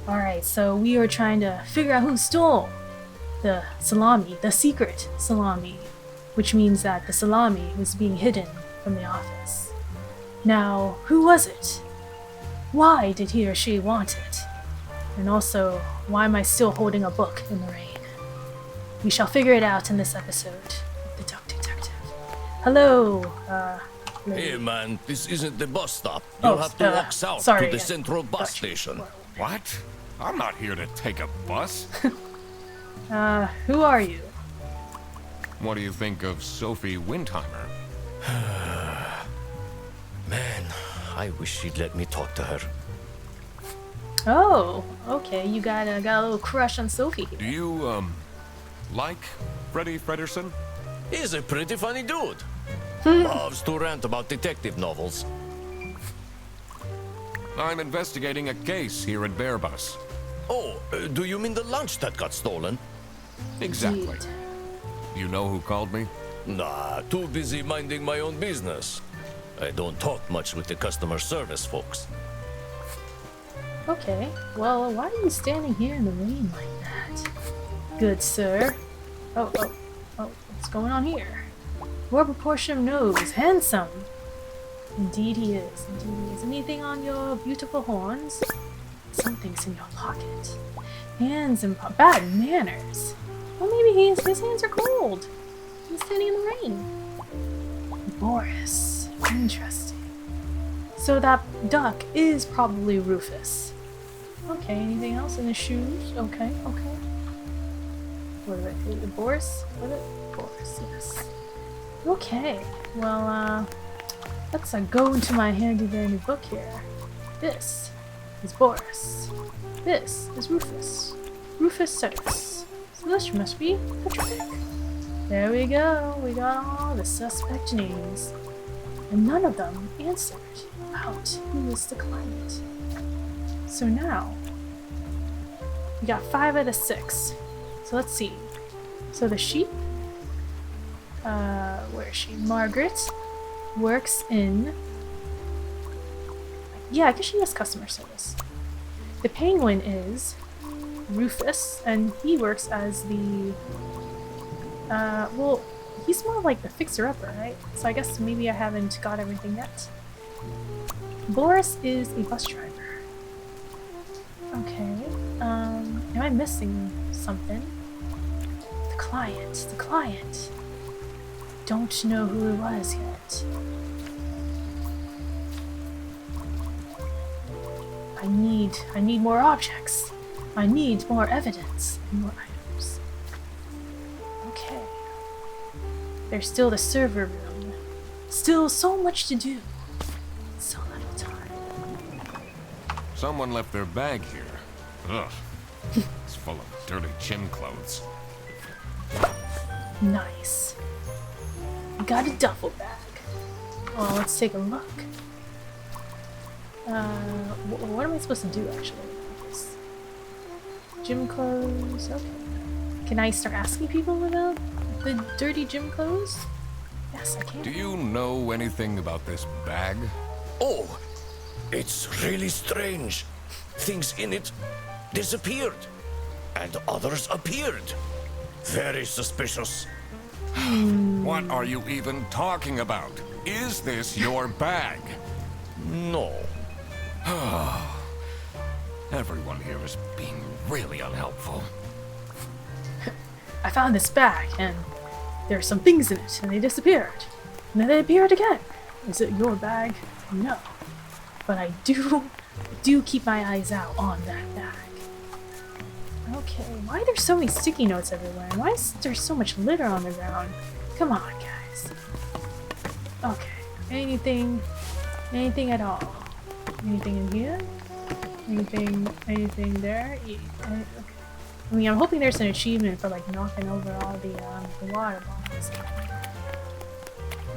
Alright, so we are trying to figure out who stole the salami, the secret salami, which means that the salami was being hidden from the office. Now, who was it? Why did he or she want it? And also, why am I still holding a book in the rain? We shall figure it out in this episode of The Duck Detective. Hello, lady. Hey man, this isn't the bus stop. You'll have to walk south to the central bus station. What? I'm not here to take a bus. Who are you? What do you think of Sophie Windheimer? Man, I wish she'd let me talk to her. Oh, okay, you got a little crush on Sophie. Do you, like Freddie Frederson? He's a pretty funny dude. Loves to rant about detective novels. I'm investigating a case here at Bearbus. Oh, do you mean the lunch that got stolen? Exactly. Indeed. You know who called me? Nah, too busy minding my own business. I don't talk much with the customer service folks. Okay, well, why are you standing here in the rain like that? Good sir. Oh, what's going on here? More proportion of nose, handsome. Indeed he is, Anything on your beautiful horns? Something's in your pocket. Hands and bad manners. Well, maybe his hands are cold. He's standing in the rain. Boris. Interesting. So that duck is probably Rufus. Okay, anything else in the shoes? Okay. What did I say? Boris? Was it? Boris, yes. Okay, well, let's go into my handy dandy book here. This is Boris. This is Rufus. Rufus Cyrus. So this must be Culprit. There we go. We got all the suspect names. And none of them answered about who is the client. So now, we got 5 out of 6. So let's see. So the sheep, where is she? Margaret works in, yeah, I guess she has customer service. The penguin is Rufus, and he works as the, well, he's more like the fixer-upper, right? So I guess maybe I haven't got everything yet. Boris is a bus driver. Okay, am I missing something? The client. Don't know who it was yet. I need more objects. I need more evidence and more items. Okay. There's still the server room. Still so much to do. So little time. Someone left their bag here. Ugh. It's full of dirty gym clothes. Nice. We got a duffel bag. Well, let's take a look. What am I supposed to do actually? Gym clothes. Okay. Can I start asking people about the dirty gym clothes? Yes, I can. Do you know anything about this bag? Oh, it's really strange. Things in it disappeared, and others appeared. Very suspicious. What are you even talking about? Is this your bag? No. Everyone here is being really unhelpful. I found this bag, and there are some things in it, and they disappeared. And then they appeared again. Is it your bag? No. But I do keep my eyes out on that bag. Okay, why are there so many sticky notes everywhere? And why is there so much litter on the ground? Come on, guys. Okay, anything at all? Anything in here? Anything there? Yeah, okay. I mean, I'm hoping there's an achievement for like knocking over all the water bottles.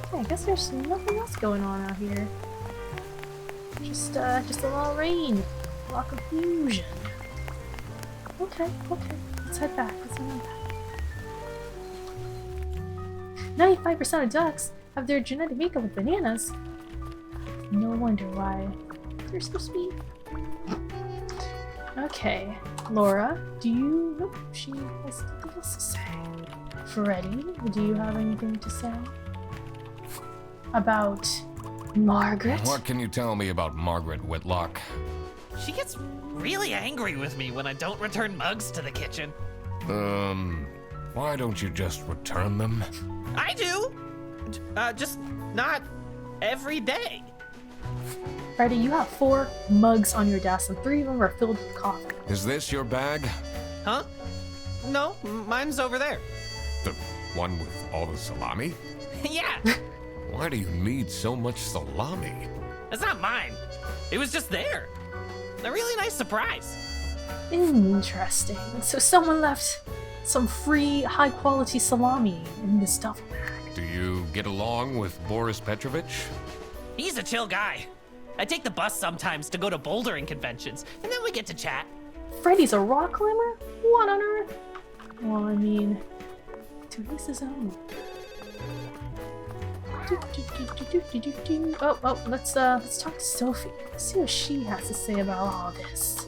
Okay, I guess there's nothing else going on out here. Just a little rain, a lot of confusion. Okay. Let's head back. 95% of ducks have their genetic makeup with bananas. No wonder why they're so sweet. Okay, Laura, do you... Nope, she has nothing else to say. Freddy, do you have anything to say? About Margaret? What can you tell me about Margaret Whitlock? She gets really angry with me when I don't return mugs to the kitchen. Why don't you just return them? I do! Just not every day. Freddy, you have 4 mugs on your desk and 3 of them are filled with coffee. Is this your bag? Huh? No, mine's over there. The one with all the salami? Yeah, Why do you need so much salami? it's not mine. It was just there. A really nice surprise. Interesting. So someone left some free, high-quality salami in this duffel bag. Do you get along with Boris Petrovich? He's a chill guy. I take the bus sometimes to go to bouldering conventions, and then we get to chat. Freddy's a rock climber? What on earth? Well, I mean, to each his own. Oh, let's talk to Sophie. See what she has to say about all this.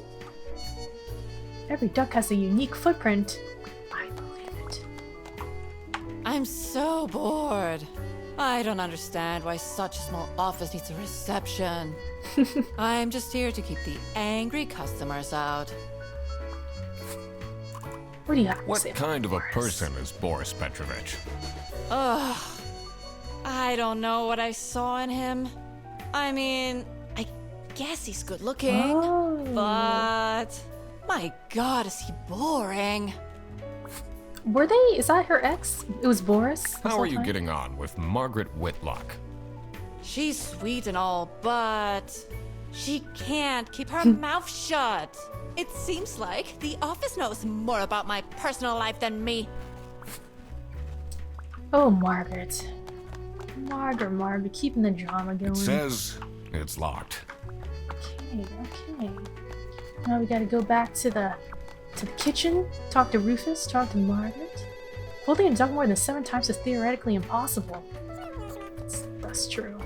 Every duck has a unique footprint. I believe it. I'm so bored. I don't understand why such a small office needs a reception. I'm just here to keep the angry customers out. What do you have to What say? kind of a Boris? person is Boris Petrovich? Ugh. I don't know what I saw in him. I mean, I guess he's good looking, Oh. but my god, is he boring. Were they? Is that her ex? It was Boris? this How whole are you time? getting on with Margaret Whitlock? She's sweet and all, but she can't keep her mouth shut. It seems like the office knows more about my personal life than me. Oh, Margaret. Margaret, keeping the drama going. It says it's locked. Okay. Now we gotta go back to the kitchen, talk to Rufus, talk to Margaret. Folding a duck more than 7 times is theoretically impossible. That's true.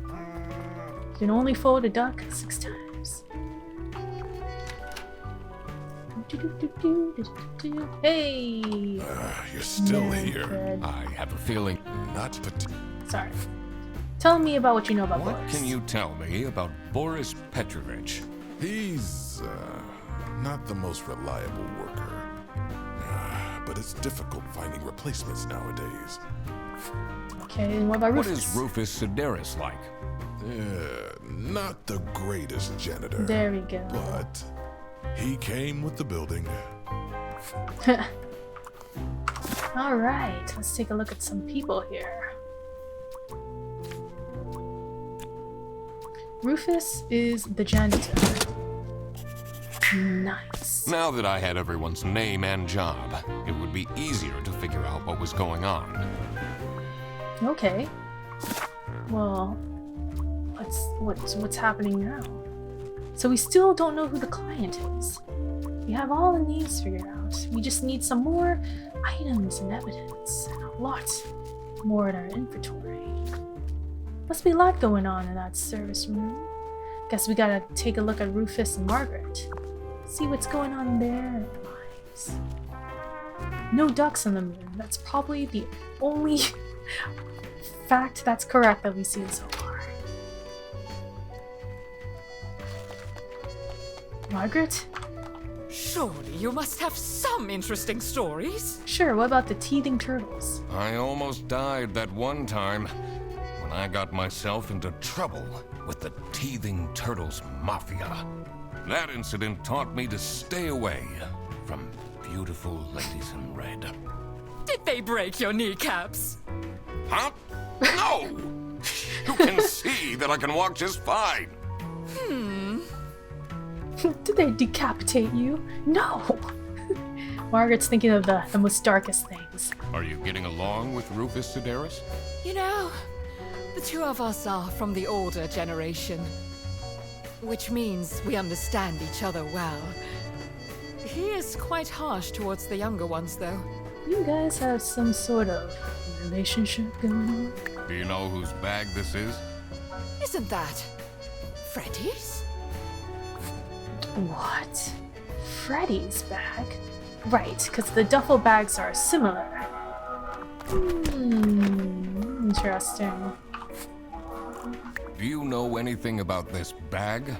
You can only fold a duck 6 times. Hey! You're still Very here. good. I have a feeling. Not but Sorry. Tell me about what you know about What Boris. can you tell me about Boris Petrovich? he's not the most reliable worker. But it's difficult finding replacements nowadays. Okay, and what about What Rufus? is Rufus Sedaris like? Not the greatest janitor. There we go. But he came with the building. Alright, let's take a look at some people here. Rufus is the janitor. Nice. Now that I had everyone's name and job, it would be easier to figure out what was going on. Okay. Well, what's happening now? So we still don't know who the client is. We have all the names figured out. We just need some more items and evidence, and a lot more in our inventory. Must be a lot going on in that service room. Guess we gotta take a look at Rufus and Margaret. See what's going on in their lives. No ducks on the moon. That's probably the only fact that's correct that we've seen so far. Margaret? Surely you must have some interesting stories. Sure, what about the teething turtles? I almost died that one time when I got myself into trouble with the Teething Turtles Mafia. That incident taught me to stay away from beautiful ladies in red. Did they break your kneecaps? Huh? No! You can see that I can walk just fine. Did they decapitate you? No! Margaret's thinking of the most darkest things. Are you getting along with Rufus Sedaris? You know, the two of us are from the older generation, which means we understand each other well. He is quite harsh towards the younger ones, though. You guys have some sort of relationship going on? Do you know whose bag this is? Isn't that Freddy's? What? Freddy's bag? Right, because the duffel bags are similar. Interesting. Do you know anything about this bag?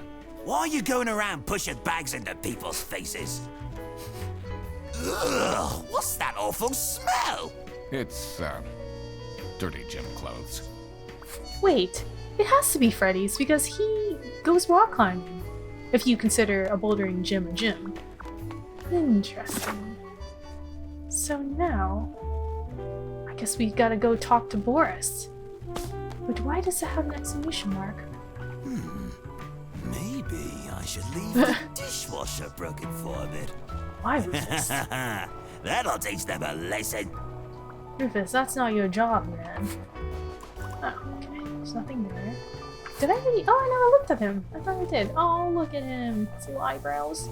Why are you going around pushing bags into people's faces? Ugh, what's that awful smell? It's, dirty gym clothes. Wait, it has to be Freddy's because he goes rock climbing. If you consider a bouldering gym a gym. Interesting. So now, I guess we gotta go talk to Boris. But why does it have an exclamation mark? Maybe I should leave the dishwasher broken for a bit. Why, Rufus? That'll teach them a lesson. Rufus, that's not your job, man. Oh, okay. There's nothing there. Did I already? Oh, I never looked at him. I thought I did. Oh, look at him. His little eyebrows.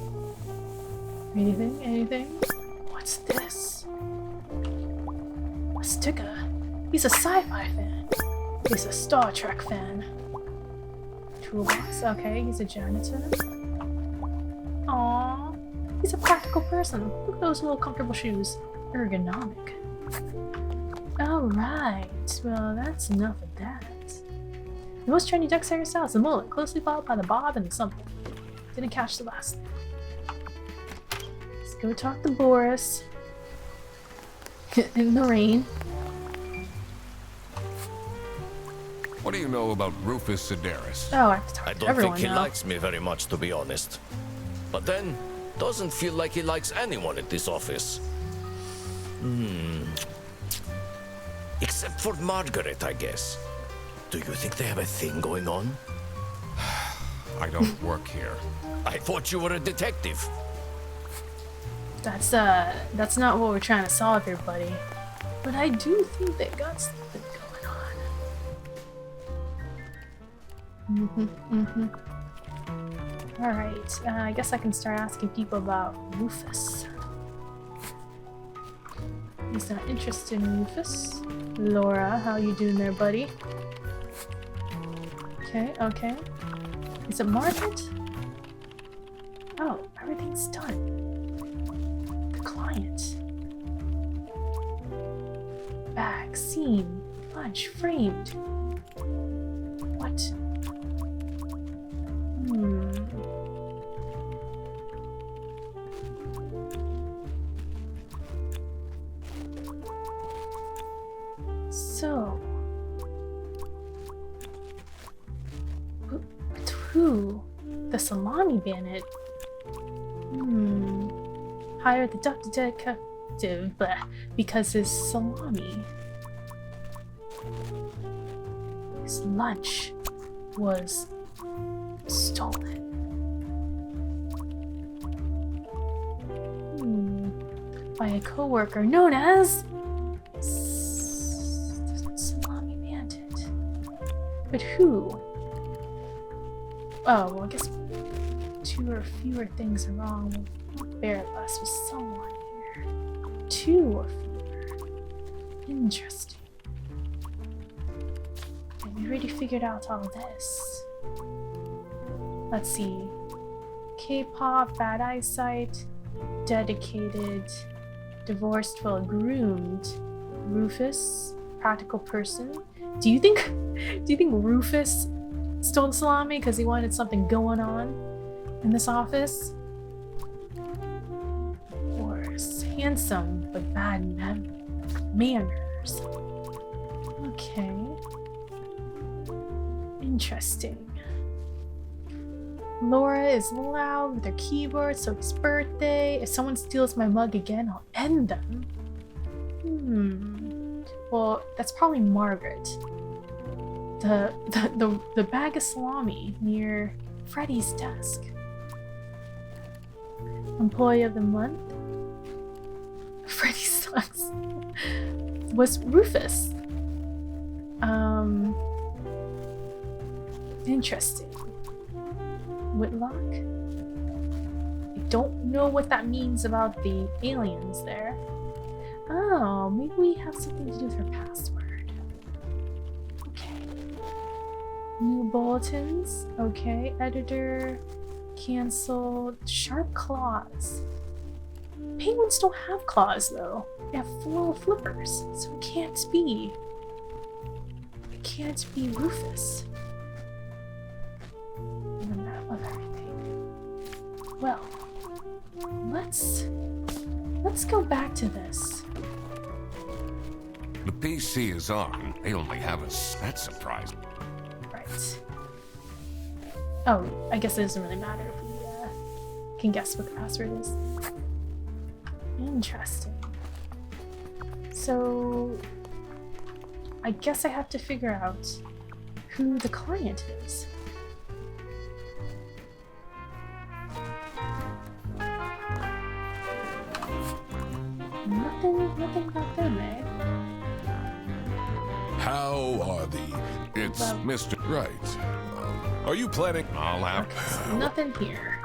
Anything? Anything? What's this? A sticker. He's a sci-fi fan. He's a Star Trek fan. Toolbox. Okay, he's a janitor. Aww. He's a practical person. Look at those little comfortable shoes. Ergonomic. Alright. Well, that's enough of that. The most trendy duck hairstyle is the mullet, closely followed by the bob and the something. Didn't catch the last name. Let's go talk to Boris. In the rain. What do you know about Rufus Sedaris? Oh, I have to talk I to don't everyone think he now. likes me very much, to be honest. But then, doesn't feel like he likes anyone at this office. Except for Margaret, I guess. Do you think they have a thing going on? I don't work here. I thought you were a detective. That's not what we're trying to solve here, buddy. But I do think they got something going on. Alright, I guess I can start asking people about Rufus. He's not interested in Rufus. Laura, how you doing there, buddy? Okay, okay. Is it Margaret? Oh, everything's done. The client. Bag, scene, lunch, framed. What? So, but who? The Salami Bandit? Hired the duck detective because his salami. His lunch was stolen. By a co-worker known as Salami Bandit. But who? Oh, well, I guess two or fewer things are wrong. We'll bear it less with someone here. Two or fewer. Interesting. And we already figured out all this. Let's see. K-pop, bad eyesight, dedicated, divorced, well groomed. Rufus, practical person. Do you think Rufus stole the salami because he wanted something going on in this office? Or is handsome but bad manners? Okay. Interesting. Laura is loud with her keyboard, so it's birthday. If someone steals my mug again, I'll end them. Well, that's probably Margaret. The bag of salami near Freddy's desk. Employee of the month? Freddy sucks. Was Rufus. Interesting. Whitlock? I don't know what that means about the aliens there. Oh, maybe we have something to do with her password. Okay. New bulletins. Okay. Editor. Cancelled. Sharp claws. Penguins don't have claws though. They have 4 flippers, so it can't be. It can't be Rufus. And the map of everything. Well, let's go back to this. The PC is on. They only have us. That's surprising. Right. Oh, I guess it doesn't really matter if we can guess what the password is. Interesting. So, I guess I have to figure out who the client is. Nothing about them, eh? How are the... It's Well- Mr. Right. Are you planning... I'll have... Okay, so nothing here.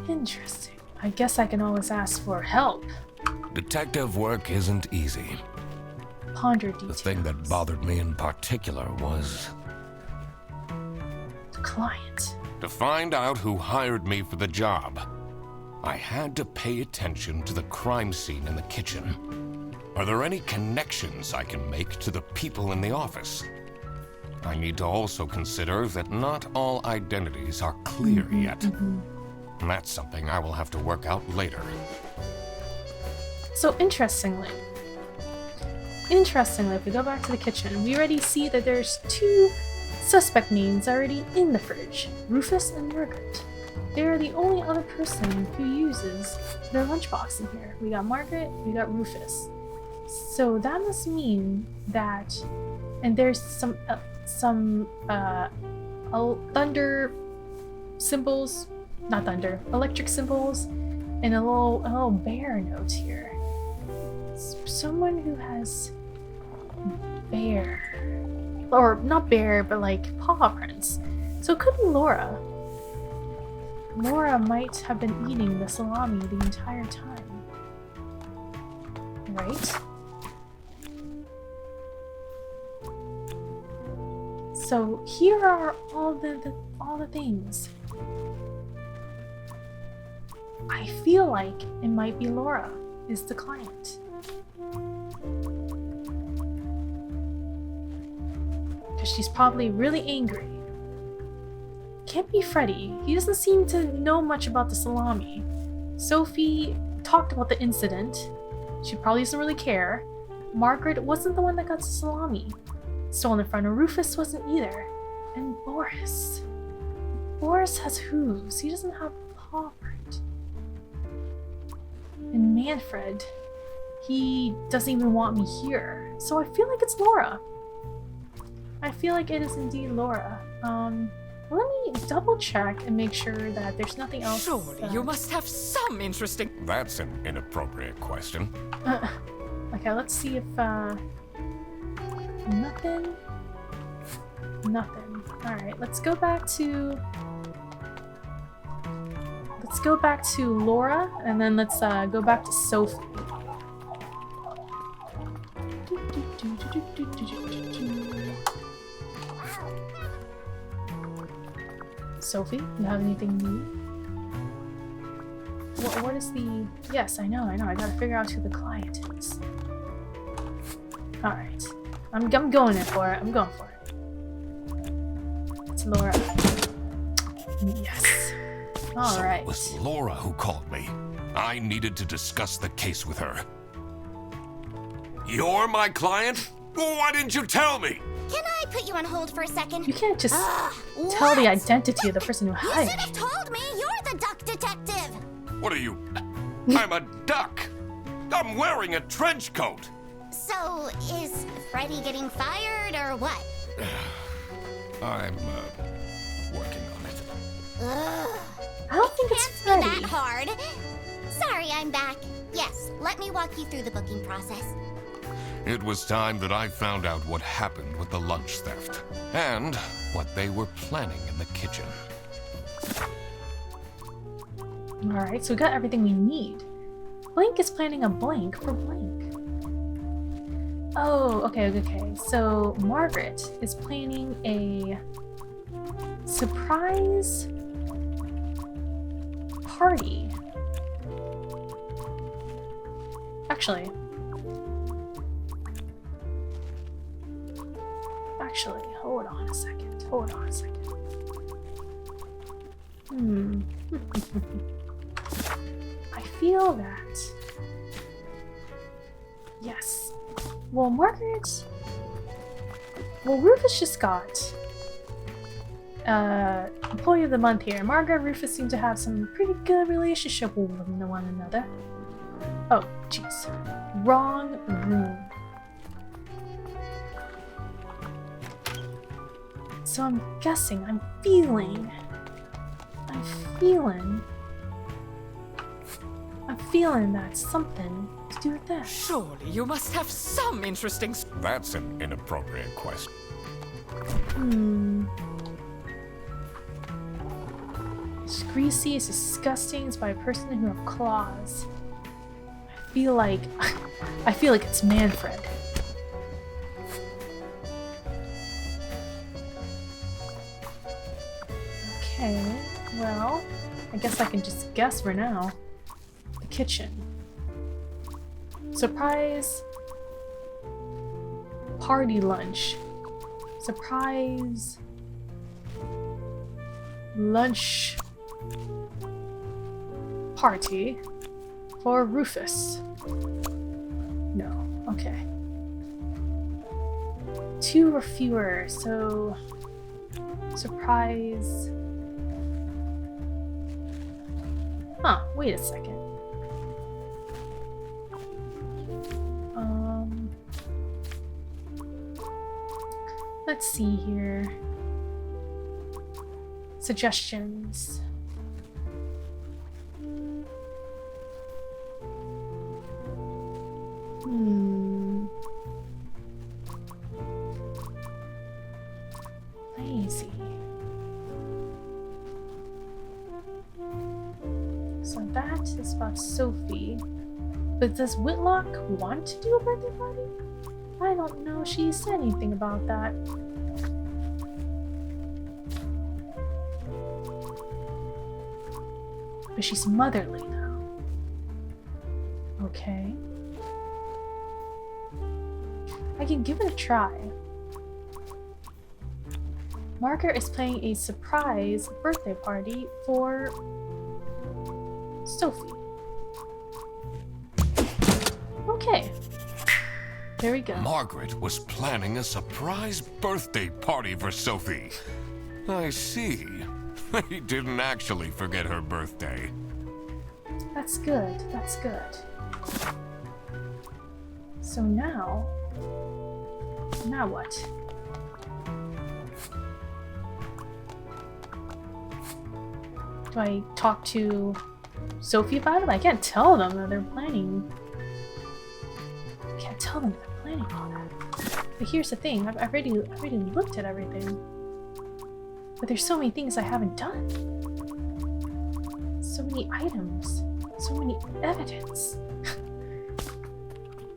Interesting. I guess I can always ask for help. Detective work isn't easy. Ponder The details. thing that bothered me in particular was The client. to find out who hired me for the job. I had to pay attention to the crime scene in the kitchen. Are there any connections I can make to the people in the office? I need to also consider that not all identities are clear yet. And that's something I will have to work out later. So interestingly, if we go back to the kitchen, we already see that there's 2 suspect names already in the fridge. Rufus and Margaret. They're the only other person who uses their lunchbox in here. We got Margaret, we got Rufus. So that must mean that, and there's some thunder symbols, not thunder, electric symbols, and a little bear note here. Someone who has bear, or not bear, but like paw prints. So it could be Laura. Laura might have been eating the salami the entire time, right? So here are all the things. I feel like it might be Laura is the client. Because she's probably really angry. Can't be Freddy. He doesn't seem to know much about the salami. Sophie talked about the incident. She probably doesn't really care. Margaret wasn't the one that got the salami stolen in front of. Rufus wasn't either. And Boris. Boris has hooves. He doesn't have a paw print. And Manfred, he doesn't even want me here. So I feel like it's Laura. I feel like it is indeed Laura. Let me double check and make sure that there's nothing else. Surely you must have some interesting. That's an inappropriate question. Okay, let's see if nothing. Alright, let's go back to Laura, and then let's go back to Sophie. Sophie, you have anything new? What is the... Yes, I know. I gotta figure out who the client is. Alright. I'm going in for it. I'm going for it. It's Laura. Yes. Alright. So it was Laura who called me. I needed to discuss the case with her. You're my client? Why didn't you tell me? Can I put you on hold for a second? You can't just tell the identity of the person who You hired should have told me you're the duck detective. What are you? I'm a duck. I'm wearing a trench coat. So, is Freddy getting fired or what? I'm working on it. Ugh. I don't think it's Can't be Freddy. that hard. Sorry, I'm back. Yes, let me walk you through the booking process. It was time that I found out what happened with the lunch theft and what they were planning in the kitchen. Alright, so we got everything we need. Blink is planning a blank for Blink. Oh, okay. So Margaret is planning a Surprise party. Actually, hold on a second. I feel that. Yes. Well, Margaret. Well, Rufus just got Employee of the Month here. Margaret and Rufus seem to have some pretty good relationship with one another. Oh, jeez. Wrong room. So I'm guessing, I'm feeling that's something to do with that. Surely you must have some interesting. That's an inappropriate question. It's greasy, it's disgusting, it's by a person who have claws. I feel like it's Manfred. Okay, well, I guess I can just guess for now. The kitchen. Surprise party lunch. Surprise lunch party for Rufus. No, okay. 2 or fewer, so surprise. Huh, wait a second. Let's see here. Suggestions. Lazy. So that is about Sophie. But does Whitlock want to do a birthday party? I don't know if she said anything about that. But she's motherly now. Okay. I can give it a try. Margaret is planning a surprise birthday party for Sophie. Okay. There we go. Margaret was planning a surprise birthday party for Sophie. I see. They didn't actually forget her birthday. That's good. That's good. So now what? Do I talk to Sophie about it? I can't tell them that they're planning. I can't tell them they're planning all that. But here's the thing, I've already looked at everything. But there's so many things I haven't done. So many items. So many evidence.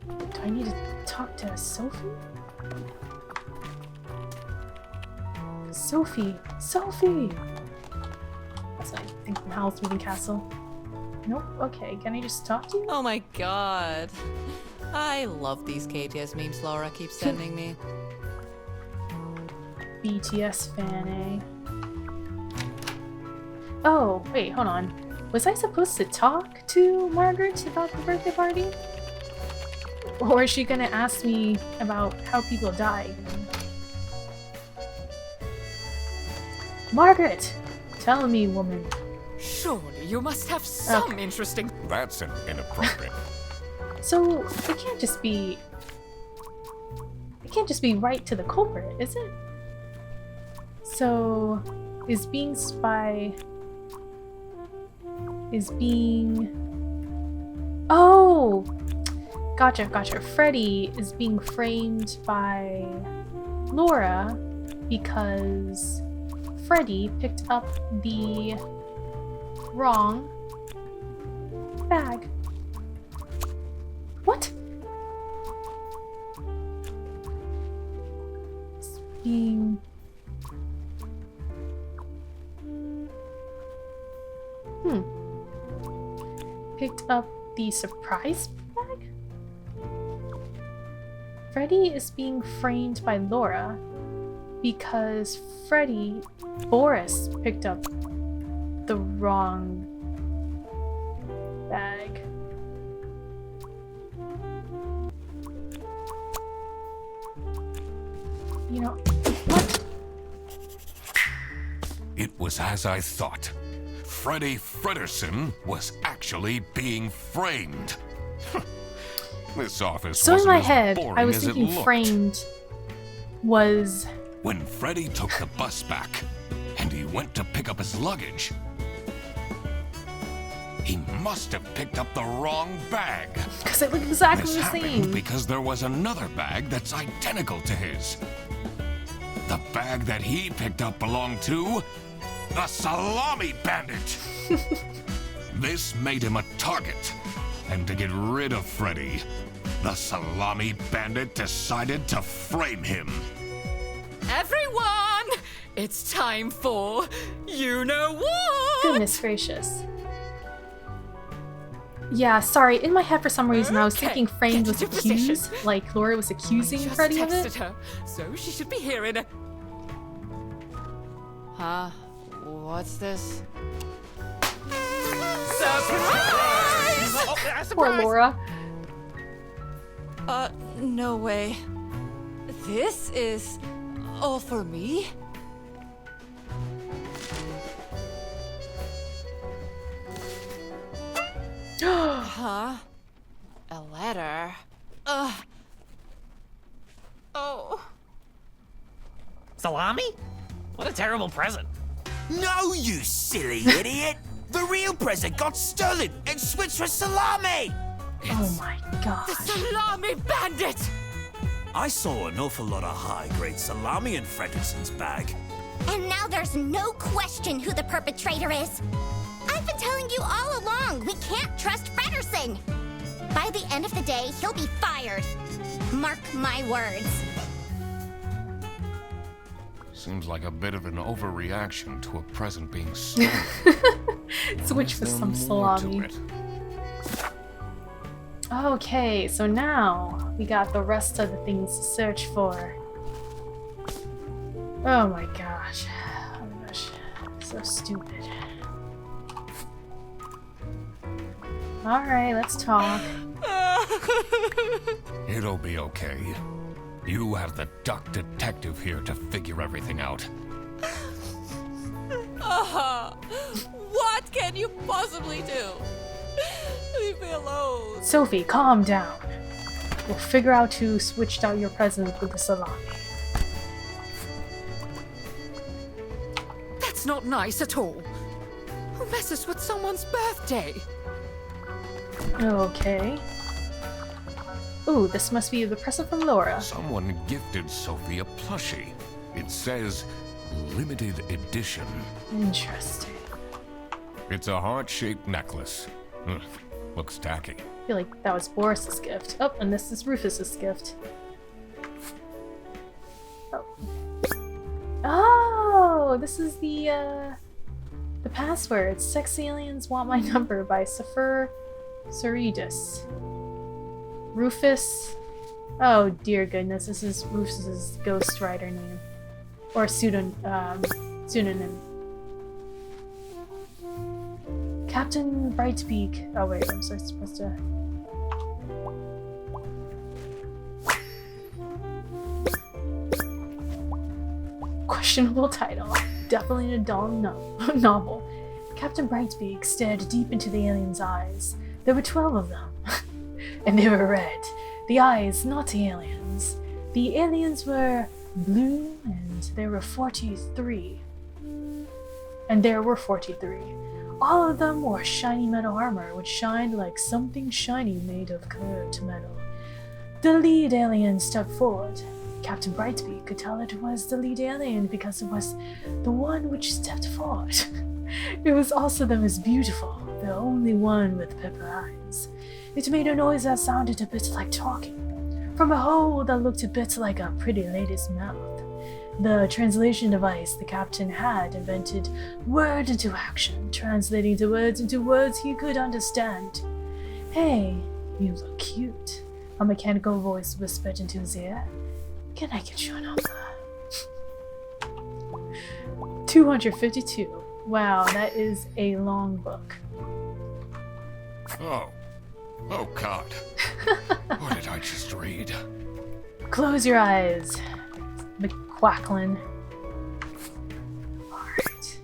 Do I need to talk to Sophie? Sophie! That's what I think from Howl's Moving Castle. Nope, okay, can I just talk to you? Oh my god. I love these KTS memes Laura keeps sending me. BTS fan, eh? Oh, wait, hold on. Was I supposed to talk to Margaret about the birthday party? Or is she gonna ask me about how people die? Margaret! Tell me, woman. Surely you must have some interesting. That's an inappropriate. So it can't just be right to the culprit, is it? So is oh, gotcha. Freddy is being framed by Laura because Freddy picked up the wrong bag. What? It's being picked up the surprise bag? Freddy is being framed by Laura because Boris picked up the wrong bag. You know, what? It was as I thought. Freddy Fredersen was actually being framed. This office So in wasn't my as head, boring I was as it thinking looked. framed was... When Freddy took the bus back, and he went to pick up his luggage, he must have picked up the wrong bag. Because it looked exactly This the happened same. because there was another bag that's identical to his. The bag that he picked up belonged to the Salami Bandit. This made him a target, and to get rid of Freddy, the Salami Bandit decided to frame him. Everyone, it's time for you-know-what! Goodness gracious. Yeah, sorry, in my head for some reason I was Okay, thinking framed get was into position. accused, like Laura was accusing Just Freddy of texted it. her, so she should be here in a... Huh? What's this? Surprise! Poor Laura. No way. This is all for me? Huh? A letter? Oh. Salami? What a terrible present. No, you silly idiot! The real present got stolen and switched for salami! Oh my gosh. Salami Bandit! I saw an awful lot of high-grade salami in Fredersen's bag. And now there's no question who the perpetrator is. I've been telling you all along, we can't trust Fredersen. By the end of the day, he'll be fired. Mark my words. Seems like a bit of an overreaction to a present being stolen. Switch for There's some more to salami. it. Okay, so now we got the rest of the things to search for. Oh my gosh. Oh my gosh. So stupid. Alright, let's talk. It'll be okay. You have the duck detective here to figure everything out. What can you possibly do? Leave me alone. Sophie, calm down. We'll figure out who switched out your present with the salami. That's not nice at all. Who messes with someone's birthday? Okay. Ooh, this must be the present from Laura. Someone gifted Sophie a plushie. It says limited edition. Interesting. It's a heart-shaped necklace. Looks tacky. I feel like that was Boris's gift. Oh, and this is Rufus's gift. Oh. Oh, this is the password. Sex Aliens Want My Number by Sophie Suridis. Rufus. Oh dear goodness, this is Rufus's ghostwriter name. Or pseudonym. Captain Brightbeak. Oh wait, I'm supposed to... Questionable title. Definitely an adult novel. Captain Brightbeak stared deep into the alien's eyes. There were 12 of them. And they were red. The eyes, not the aliens. The aliens were blue, and there were 43. And there were 43. All of them wore shiny metal armor, which shined like something shiny made of curved metal. The lead alien stepped forward. Captain Brightbeak could tell it was the lead alien because it was the one which stepped forward. It was also the most beautiful, the only one with pepper eyes. It made a noise that sounded a bit like talking, from a hole that looked a bit like a pretty lady's mouth. The translation device the captain had invented word into action, translating the words into words he could understand. Hey, you look cute. A mechanical voice whispered into his ear. Can I get you a number? 252. Wow, that is a long book. Oh. Oh, God. What did I just read? Close your eyes, McQuacklin. Alright.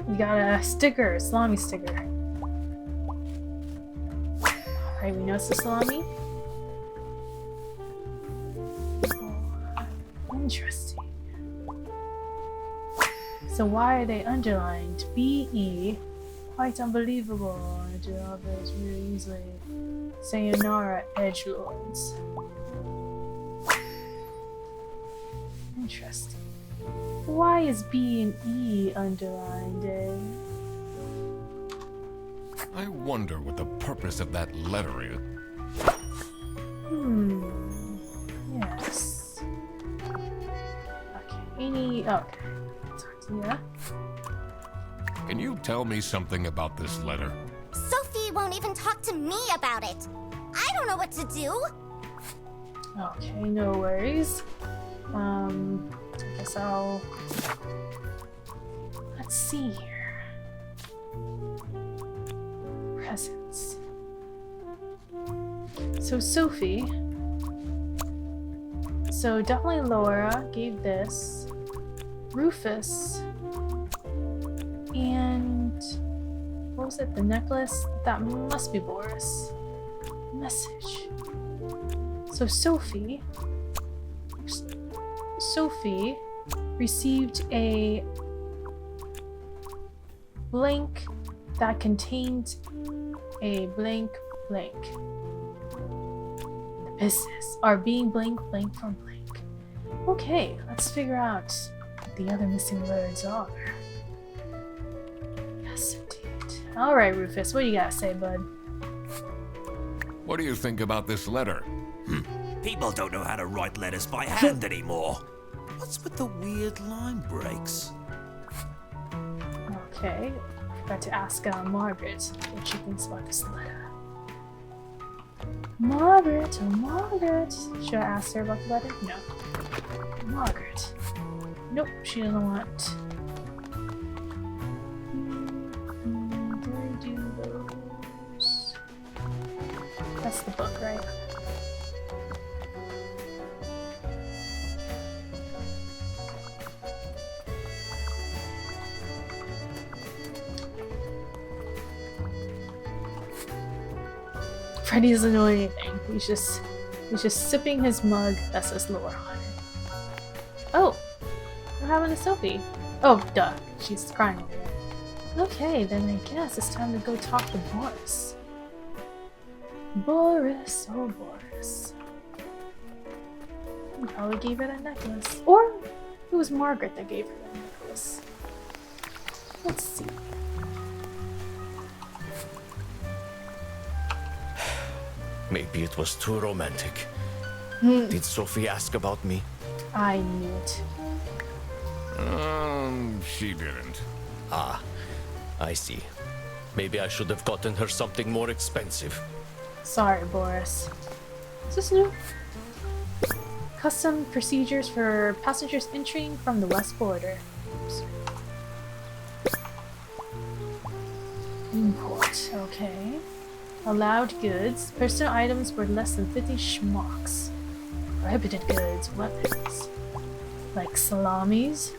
We got a sticker, salami sticker. Alright, we know it's the salami. Oh, interesting. So why are they underlined? B-E. Quite unbelievable. To others really easily. Sayonara, edgelords. Interesting. Why is B and E underlined, eh? I wonder what the purpose of that letter is. Yes. Okay, okay. Tortilla. Can you tell me something about this letter? Sophie won't even talk to me about it. I don't know what to do. Okay, no worries. I guess I'll... Let's see here. Presents. So Sophie. So definitely Laura gave this. Rufus. And... what was it? The necklace? That must be Boris. Message. So Sophie received a blank that contained a blank blank. The pieces are being blank blank from blank. Okay, let's figure out what the other missing words are. Yes, indeed. Alright, Rufus, what do you gotta say, bud? What do you think about this letter? People don't know how to write letters by hand anymore. What's with the weird line breaks? Okay, I forgot to ask Margaret what she thinks about this letter. Margaret, oh Margaret. Should I ask her about the letter? No. Margaret. Nope, she doesn't want. Where do those? That's the book, right? Freddy doesn't know anything. He's just sipping his mug that says lore on it. Oh! What happened to Sophie? Oh, duh. She's crying over there. Okay, then I guess it's time to go talk to Boris. Boris, oh Boris. He probably gave her that necklace. Or it was Margaret that gave her that necklace. Let's see. Maybe it was too romantic. Did Sophie ask about me? I knew it. She didn't. Ah, I see. Maybe I should have gotten her something more expensive. Sorry, Boris. Is this new? Custom procedures for passengers entering from the west border. Oops. Import, okay. Allowed goods. Personal items worth less than 50 schmucks. Prohibited goods. Weapons. Like salamis.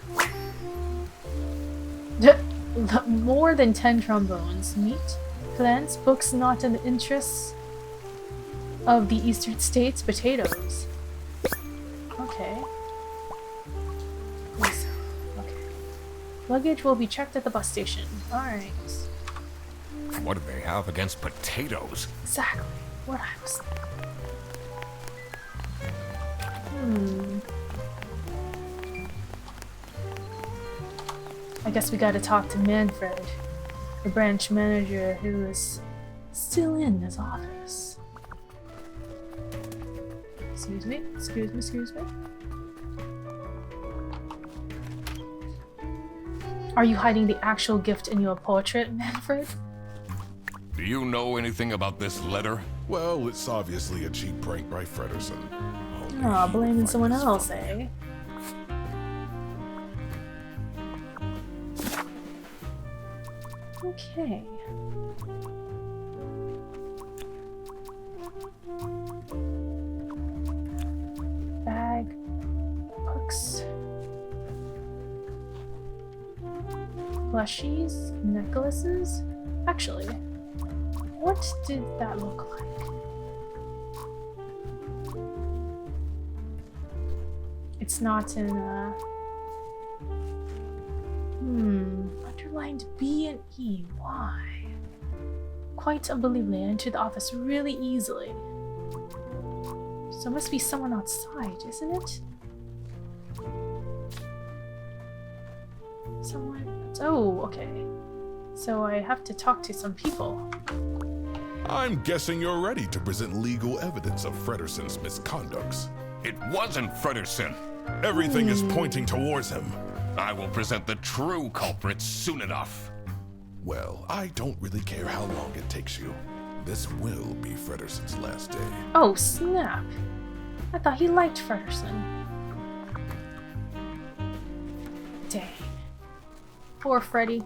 More than 10 trombones. Meat. Plants. Books not in the interests of the eastern states. Potatoes. Okay. Okay. Luggage will be checked at the bus station. Alright. What do they have against potatoes? Exactly what I was thinking. I guess we gotta talk to Manfred, the branch manager who is still in his office. Excuse me, excuse me, excuse me. Are you hiding the actual gift in your portrait, Manfred? Do you know anything about this letter? Well, it's obviously a cheap prank by Frederson. Only Aw, he blaming would find someone this else, funny. eh? Okay. Bag, books, plushies, necklaces. Actually, what did that look like? It's not in underlined B and E. Why? Quite unbelievably, I entered the office really easily. So it must be someone outside, isn't it? Someone. Oh, okay. So I have to talk to some people. I'm guessing you're ready to present legal evidence of Frederson's misconducts. It wasn't Frederson. Everything is pointing towards him. I will present the true culprit soon enough. Well, I don't really care how long it takes you. This will be Frederson's last day. Oh, snap. I thought he liked Frederson. Dang. Poor Freddy.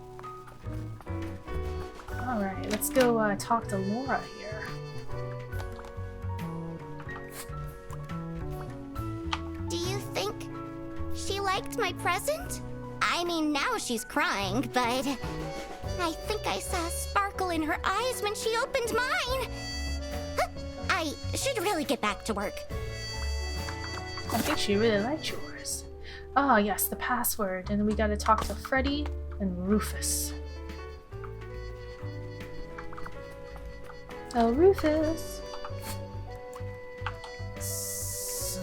Alright, let's go talk to Laura here. Do you think she liked my present? I mean, now she's crying, but I think I saw a sparkle in her eyes when she opened mine. Huh, I should really get back to work. I think she really liked yours. Ah, yes, the password. And we gotta talk to Freddy and Rufus. Oh, Rufus. So,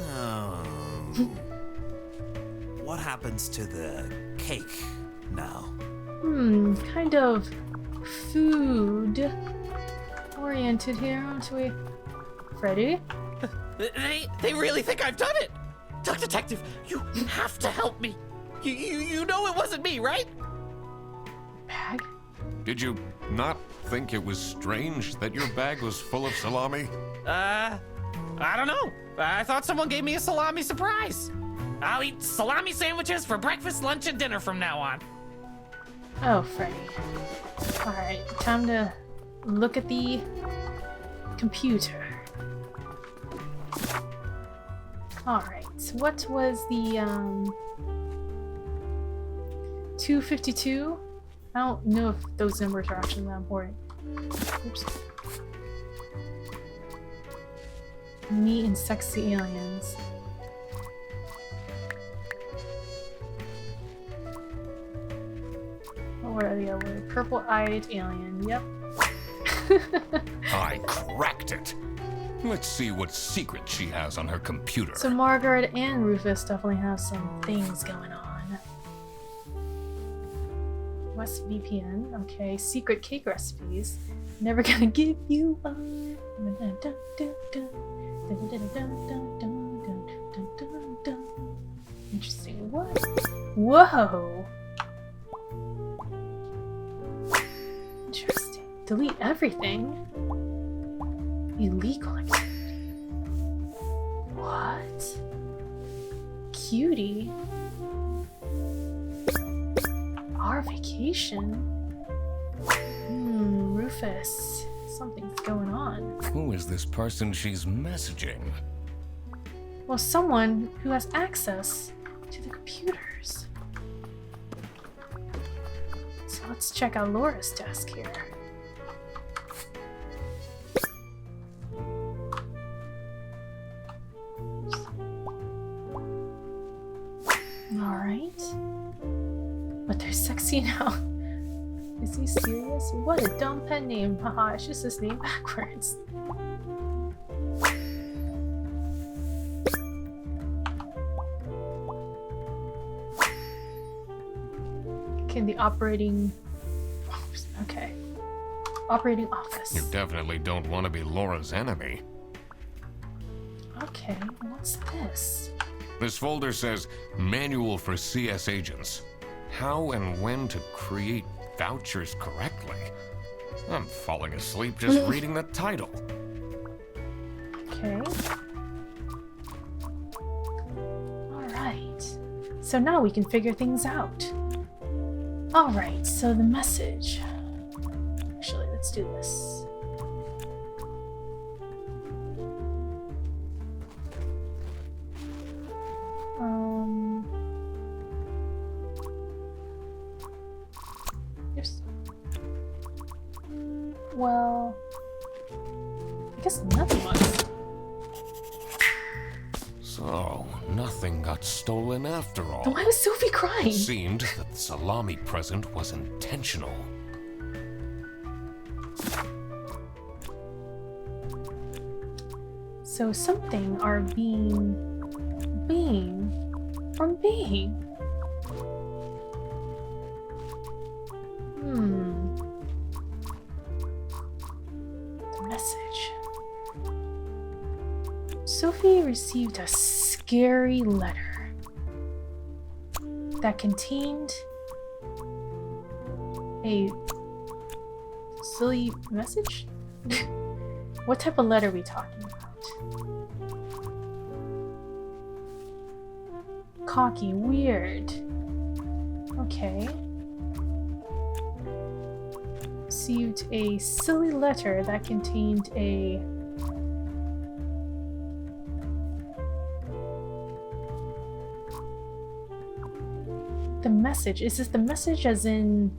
what happens to the cake now? Kind of food oriented here, aren't we? Freddy? They really think I've done it! Duck Detective, you have to help me! You know it wasn't me, right? Bag? Did you not think it was strange that your bag was full of salami? I don't know. I thought someone gave me a salami surprise. I'll eat salami sandwiches for breakfast, lunch, and dinner from now on. Oh, Freddy. Alright, time to look at the computer. Alright, what was the 252? I don't know if those numbers are actually that important. Oops. Me and sexy aliens. What are the other? Purple-eyed alien, yep. I cracked it. Let's see what secret she has on her computer. So Margaret and Rufus definitely have some things going on. West VPN, okay. Secret cake recipes. Never gonna give you up. Interesting. What? Whoa! Interesting. Delete everything? Illegal activity. What? Cutie? Our vacation? Rufus. Something's going on. Who is this person she's messaging? Well, someone who has access to the computers. So let's check out Laura's desk here. Alright. But they're sexy now. Is he serious? What a dumb pen name. Haha, it's just his name backwards. Okay, the operating... Okay. Operating office. You definitely don't want to be Laura's enemy. Okay, what's this? This folder says Manual for CS Agents. how and when to create vouchers correctly. I'm falling asleep just reading the title. Okay. Alright. So now we can figure things out. Alright, so the message. Actually, let's do this. Yes. Well, I guess nothing was. So, nothing got stolen after all. Then why was Sophie crying? It seemed that the salami present was intentional. So something are being from being. The message. Sophie received a scary letter that contained a silly message? What type of letter are we talking about? Cocky, weird. Okay. Received a silly letter that contained a the message. Is this the message as in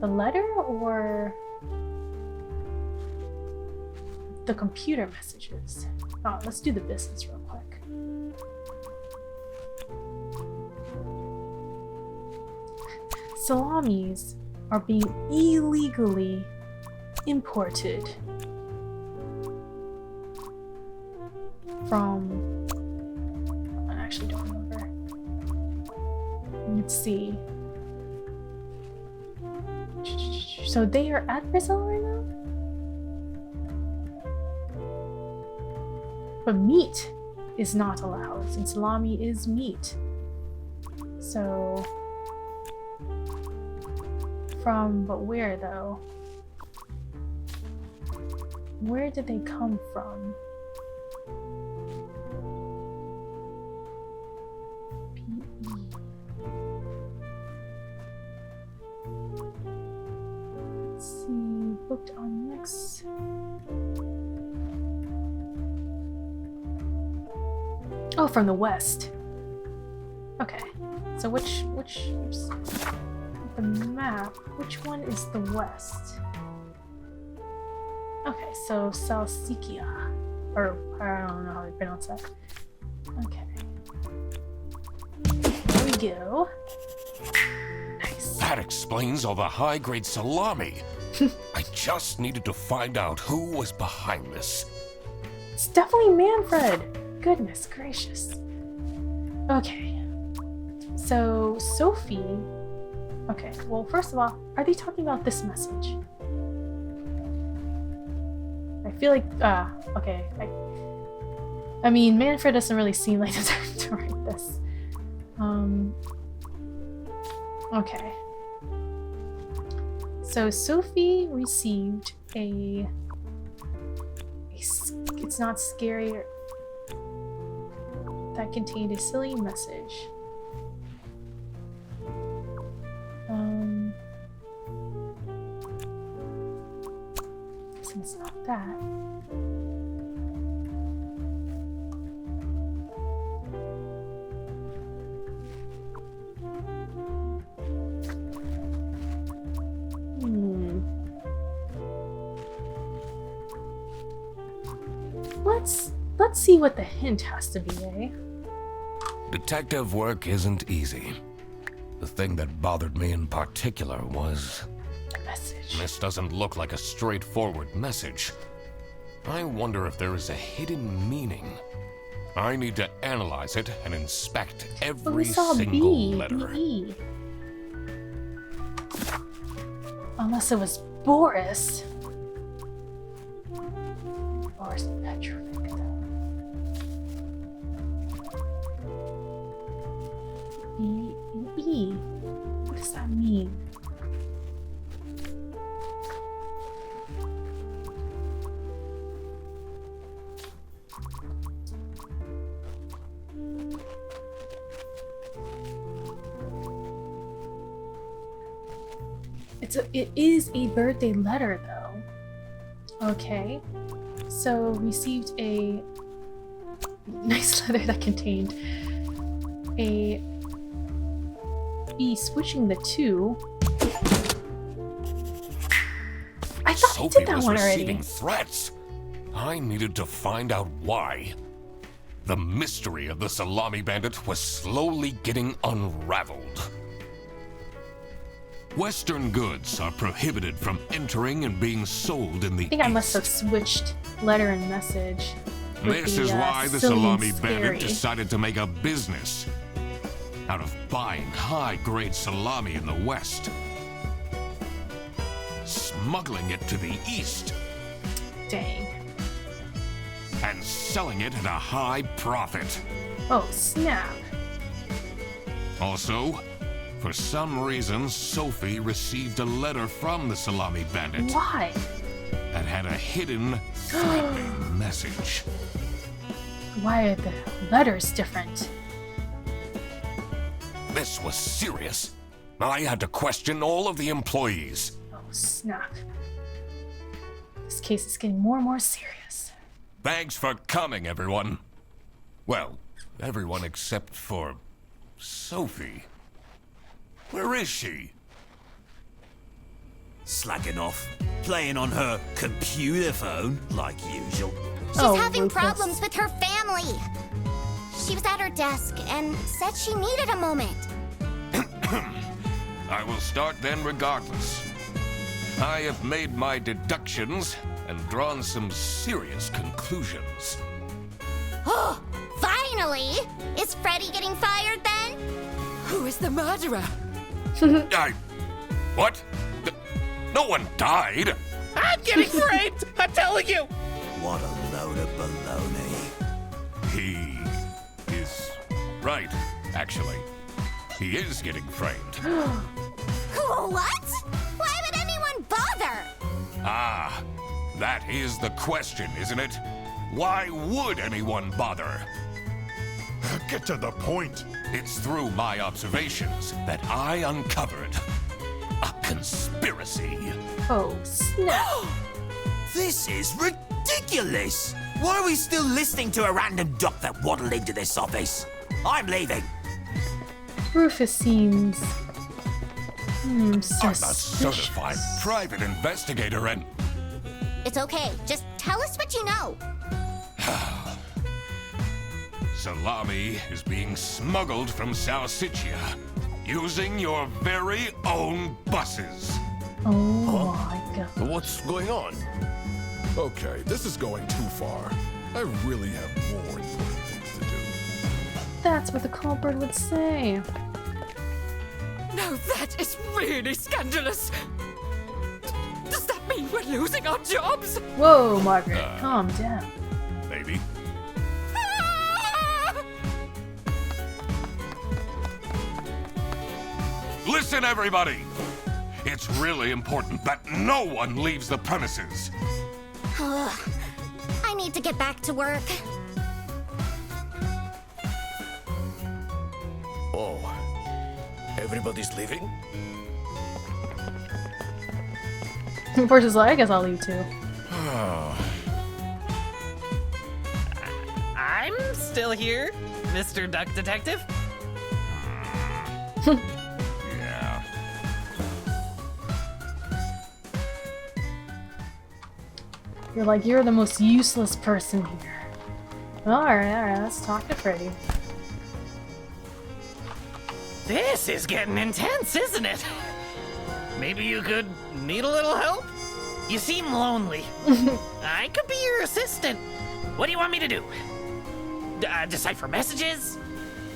the letter or the computer messages? Oh, let's do the business real quick. Salamis are being illegally imported from... I actually don't remember. Let's see. So they are at Brazil right now? But meat is not allowed, and salami is meat. So... but where though? Where did they come from? PE. Let's see, booked on next. Oh, from the west. Okay, so which the map, which one is the west? Okay, so Salsikia, or I don't know how to pronounce that. Okay, there we go. Nice. That explains all the high-grade salami. I just needed to find out who was behind this. It's definitely Manfred. Goodness gracious. Okay, so Sophie. Okay, well, first of all, are they talking about this message? I feel like, okay. I mean, Manfred doesn't really seem like the type to write this. Okay. So Sophie received it's not scary, that contained a silly message. It's not that. Let's see what the hint has to be, eh? Detective work isn't easy. The thing that bothered me in particular was... message. This doesn't look like a straightforward message. I wonder if there is a hidden meaning. I need to analyze it and inspect every single letter. B. Unless it was Boris. Boris Petrovic. B. What is that? that mean? It is a birthday letter though. Okay. So received a nice letter that contained a switching the two. I thought I did that was one receiving already. threats. I needed to find out why. The mystery of the Salami Bandit was slowly getting unraveled. Western goods are prohibited from entering and being sold in the I think I must East. have switched letter and message. with This the, is why the silly Salami and Bandit scary. decided to make a business out of buying high-grade salami in the West, smuggling it to the East, Dang. and selling it at a high profit. Oh, snap. Also, for some reason, Sophie received a letter from the Salami Bandit Why? that had a hidden, threatening message. Why are the letters different? This was serious. I had to question all of the employees. Oh, snap. This case is getting more and more serious. Thanks for coming, everyone. Well, everyone except for Sophie. Where is she? Slacking off, playing on her computer phone, like usual. She's Oh, having Rufus. problems with her family. She was at her desk and said she needed a moment. I will start then regardless. I have made my deductions and drawn some serious conclusions. Oh, finally! Is Freddy getting fired then? Who is the murderer? What? No one died. I'm getting framed! I'm telling you! What a load of baloney. He is right, actually. He is getting framed. What? Why would anyone bother? Ah, that is the question, isn't it? Why would anyone bother? Get to the point. It's through my observations that I uncovered a conspiracy. Oh, snap. This is ridiculous! Why are we still listening to a random doc that waddled into this office? I'm leaving. Rufus seems... I'm a suspicious. certified private investigator and... It's okay. Just tell us what you know. Salami is being smuggled from South Siccia using your very own buses. Oh my god. What's going on? Okay, this is going too far. I really have more important things to do. That's what the culprit would say. No, that is really scandalous. Does that mean we're losing our jobs? Whoa, Margaret, calm down. Maybe. Listen, everybody! It's really important that no one leaves the premises. I need to get back to work. Oh, everybody's leaving? Force is like, I guess I'll leave too. I'm still here, Mr. Duck Detective. Yeah. You're like, you're the most useless person here. Alright, let's talk to Freddy. This is getting intense, isn't it? Maybe you could need a little help? You seem lonely. I could be your assistant. What do you want me to do? Decipher messages?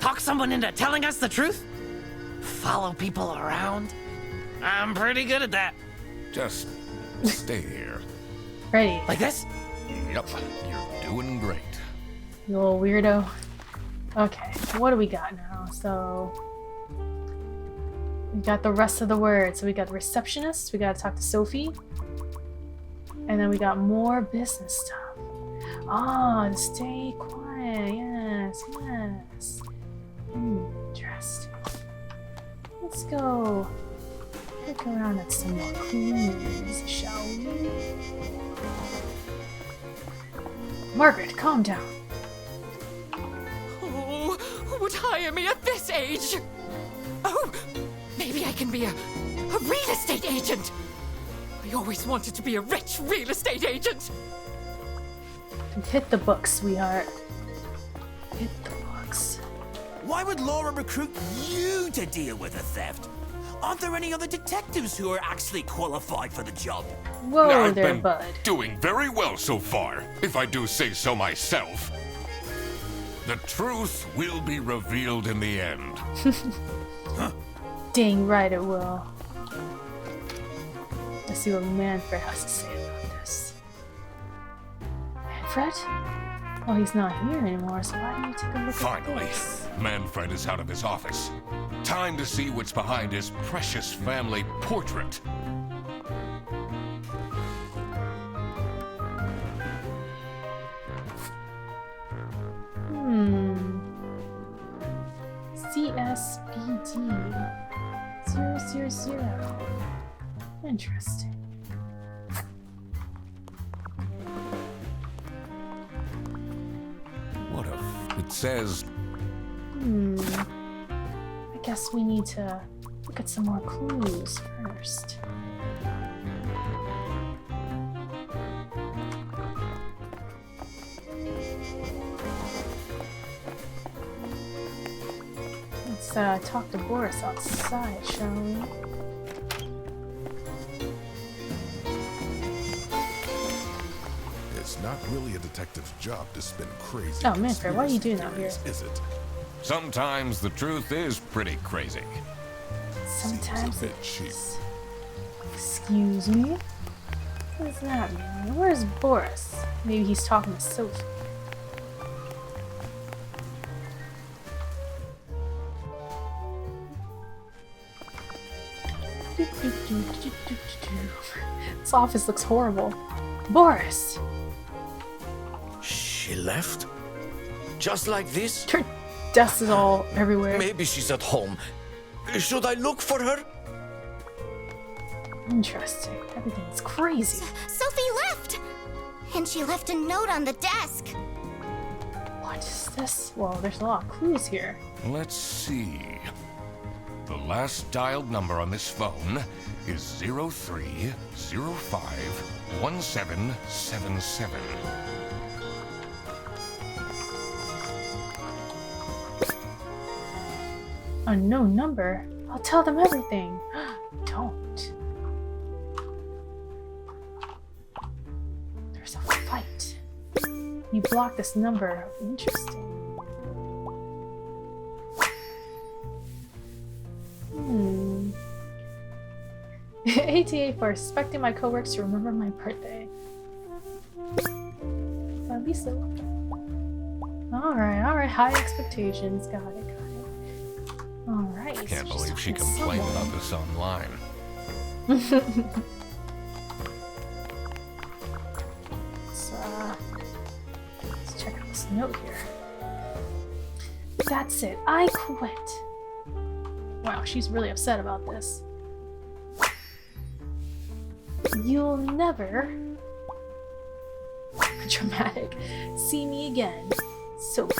Talk someone into telling us the truth? Follow people around? I'm pretty good at that. Just stay here. Freddy, Like this? Yep, you're doing great. you little weirdo. Okay, what do we got now? So... We got the rest of the words. So we got the receptionist, we gotta talk to Sophie. And then we got more business stuff. Ah, stay quiet. Yes, yes. Interesting. Let's go look around at some more clues, shall we? Margaret, calm down. Oh, who would hire me at this age? Oh, maybe I can be a real estate agent. I always wanted to be a rich real estate agent. Hit the books, sweetheart. Hit the books. Why would Laura recruit you to deal with a theft? Aren't there any other detectives who are actually qualified for the job? Whoa I've there, been bud. doing very well so far, if I do say so myself. The truth will be revealed in the end. Dang right it will. Let's see what Manfred has to say about this. Manfred? Well, he's not here anymore, so why don't you take a look Finally, at this? Manfred is out of his office. Time to see what's behind his precious family portrait. CSBD 000. Interesting. What if it says I guess we need to look at some more clues first. Let's talk to Boris outside, shall we? It's not really a detective's job to spin crazy. Oh, Manfred, why are you doing out here? Is it? sometimes the truth is pretty crazy. Sometimes Seems a bit it cheap. is. Excuse me? What does that mean? Where's Boris? Maybe he's talking to Sophie. This office looks horrible. Boris! She left? Just like this? Her dust is all everywhere. Maybe she's at home. Should I look for her? Interesting. Everything's crazy. Sophie left! And she left a note on the desk. What is this? Well, there's a lot of clues here. Let's see. The last dialed number on this phone is 03051777. Unknown number? I'll tell them everything. Don't. There's a fight. You blocked this number. Interesting. ATA for expecting my coworkers to remember my birthday. At least it will. Alright. High expectations. Got it. Alright. Can't so believe just she talking to complained someone. about this online. Let's check out this note here. That's it. I quit. Wow, she's really upset about this. You'll never dramatic see me again, Sophie.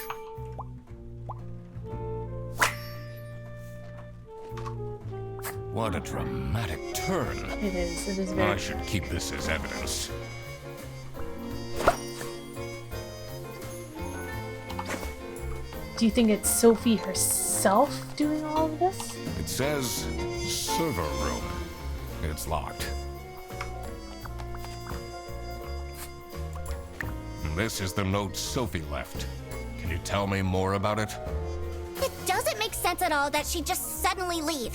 What a dramatic turn. It is very I should keep this as evidence. Do you think it's Sophie herself doing all of this? It says server room. It's locked. This is the note Sophie left. Can you tell me more about it? It doesn't make sense at all that she'd just suddenly leave.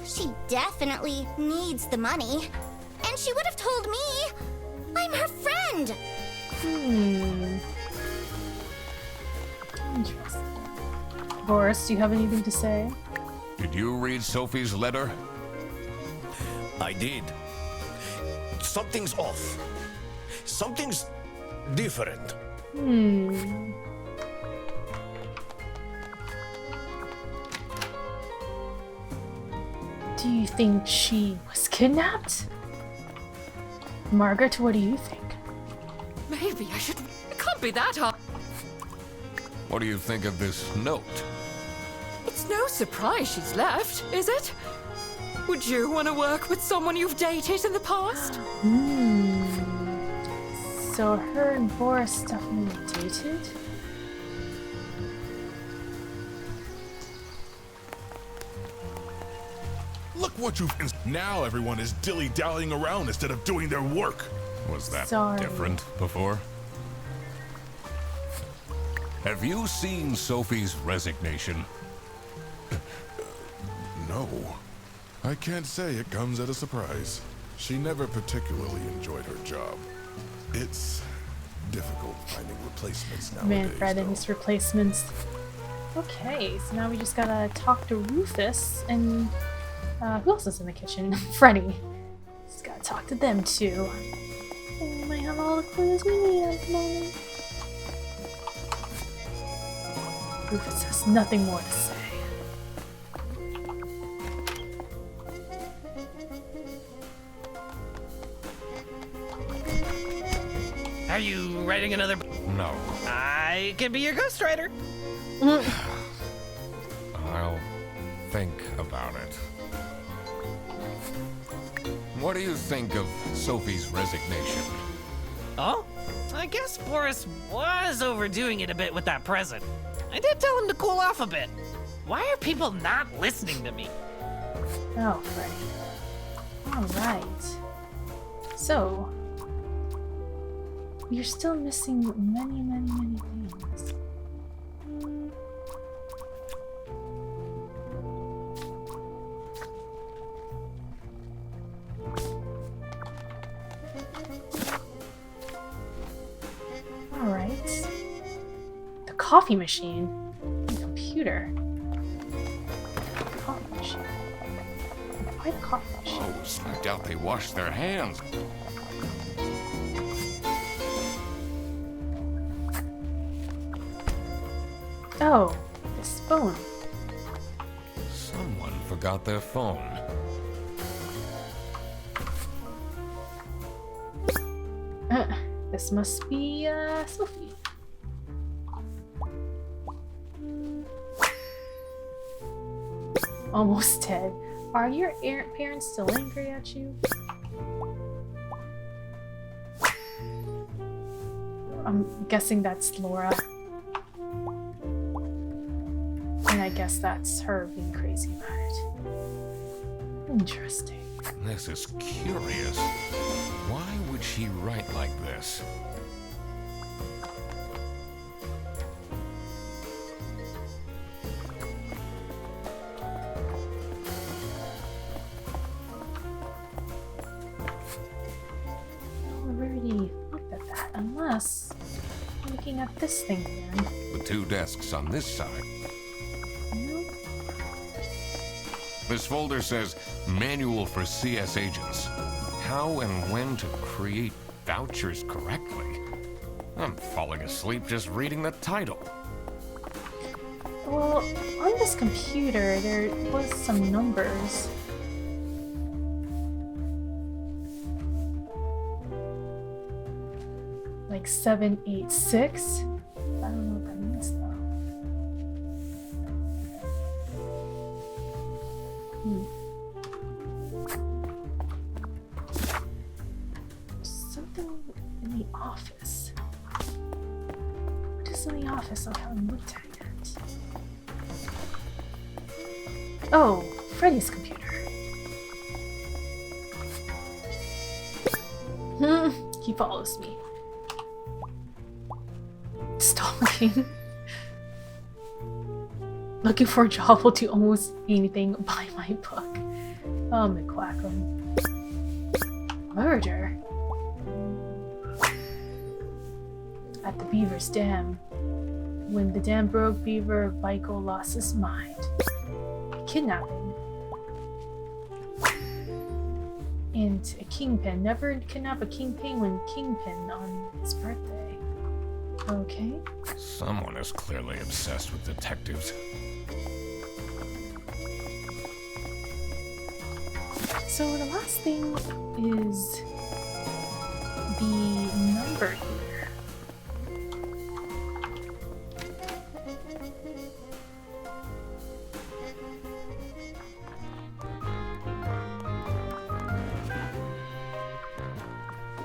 She definitely needs the money. And she would have told me. I'm her friend. Interesting. Boris, do you have anything to say? Did you read Sophie's letter? I did. Something's off. Something's different. Do you think she was kidnapped? Margaret, what do you think? Maybe I should. It can't be that hard. What do you think of this note? It's no surprise she's left, is it? Would you want to work with someone you've dated in the past? So her and Boris definitely dated? Look what you've... Now everyone is dilly-dallying around instead of doing their work. Was that Sorry. different before? Have you seen Sophie's resignation? No. I can't say it comes at a surprise. She never particularly enjoyed her job. It's difficult finding replacements nowadays. Manfred and though. his replacements. Okay, so now we just gotta talk to Rufus and who else is in the kitchen? Freddy. Just gotta talk to them too. We might have all the clues we need at the moment. Rufus has nothing more to say. Are you writing another? No. I can be your ghostwriter. I'll think about it. What do you think of Sophie's resignation? Oh, I guess Boris was overdoing it a bit with that present. I did tell him to cool off a bit. Why are people not listening to me? Oh, Freddy. Alright. So, you're still missing many, many, many things. Alright. The coffee machine. The computer. Coffee machine. Why the coffee machine? Oh, I doubt they washed their hands. Oh, this phone. Someone forgot their phone. This must be, Sophie. Almost dead. Are your parents still angry at you? I'm guessing that's Laura. And I guess that's her being crazy about it. Interesting. This is curious. Why would she write like this? I already looked at that, unless I'm looking at this thing again. The two desks on this side. Nope. This folder says Manual for CS Agents. How and when to create vouchers correctly. I'm falling asleep just reading the title. Well, on this computer, there was some numbers. Like 786? I don't know what that means though. Something in the office. What is in the office I haven't looked at yet? Oh, Freddy's computer. He follows me. Stalking. Looking for a job will do almost anything. Buy my book. Oh, McQuacklin. Murder? At the Beaver's Dam. When the dam broke, Beaver Vico lost his mind. He kidnapping. And a kingpin. Never kidnap a king penguin kingpin on his birthday. Okay. Someone is clearly obsessed with detectives. So the last thing is the number here.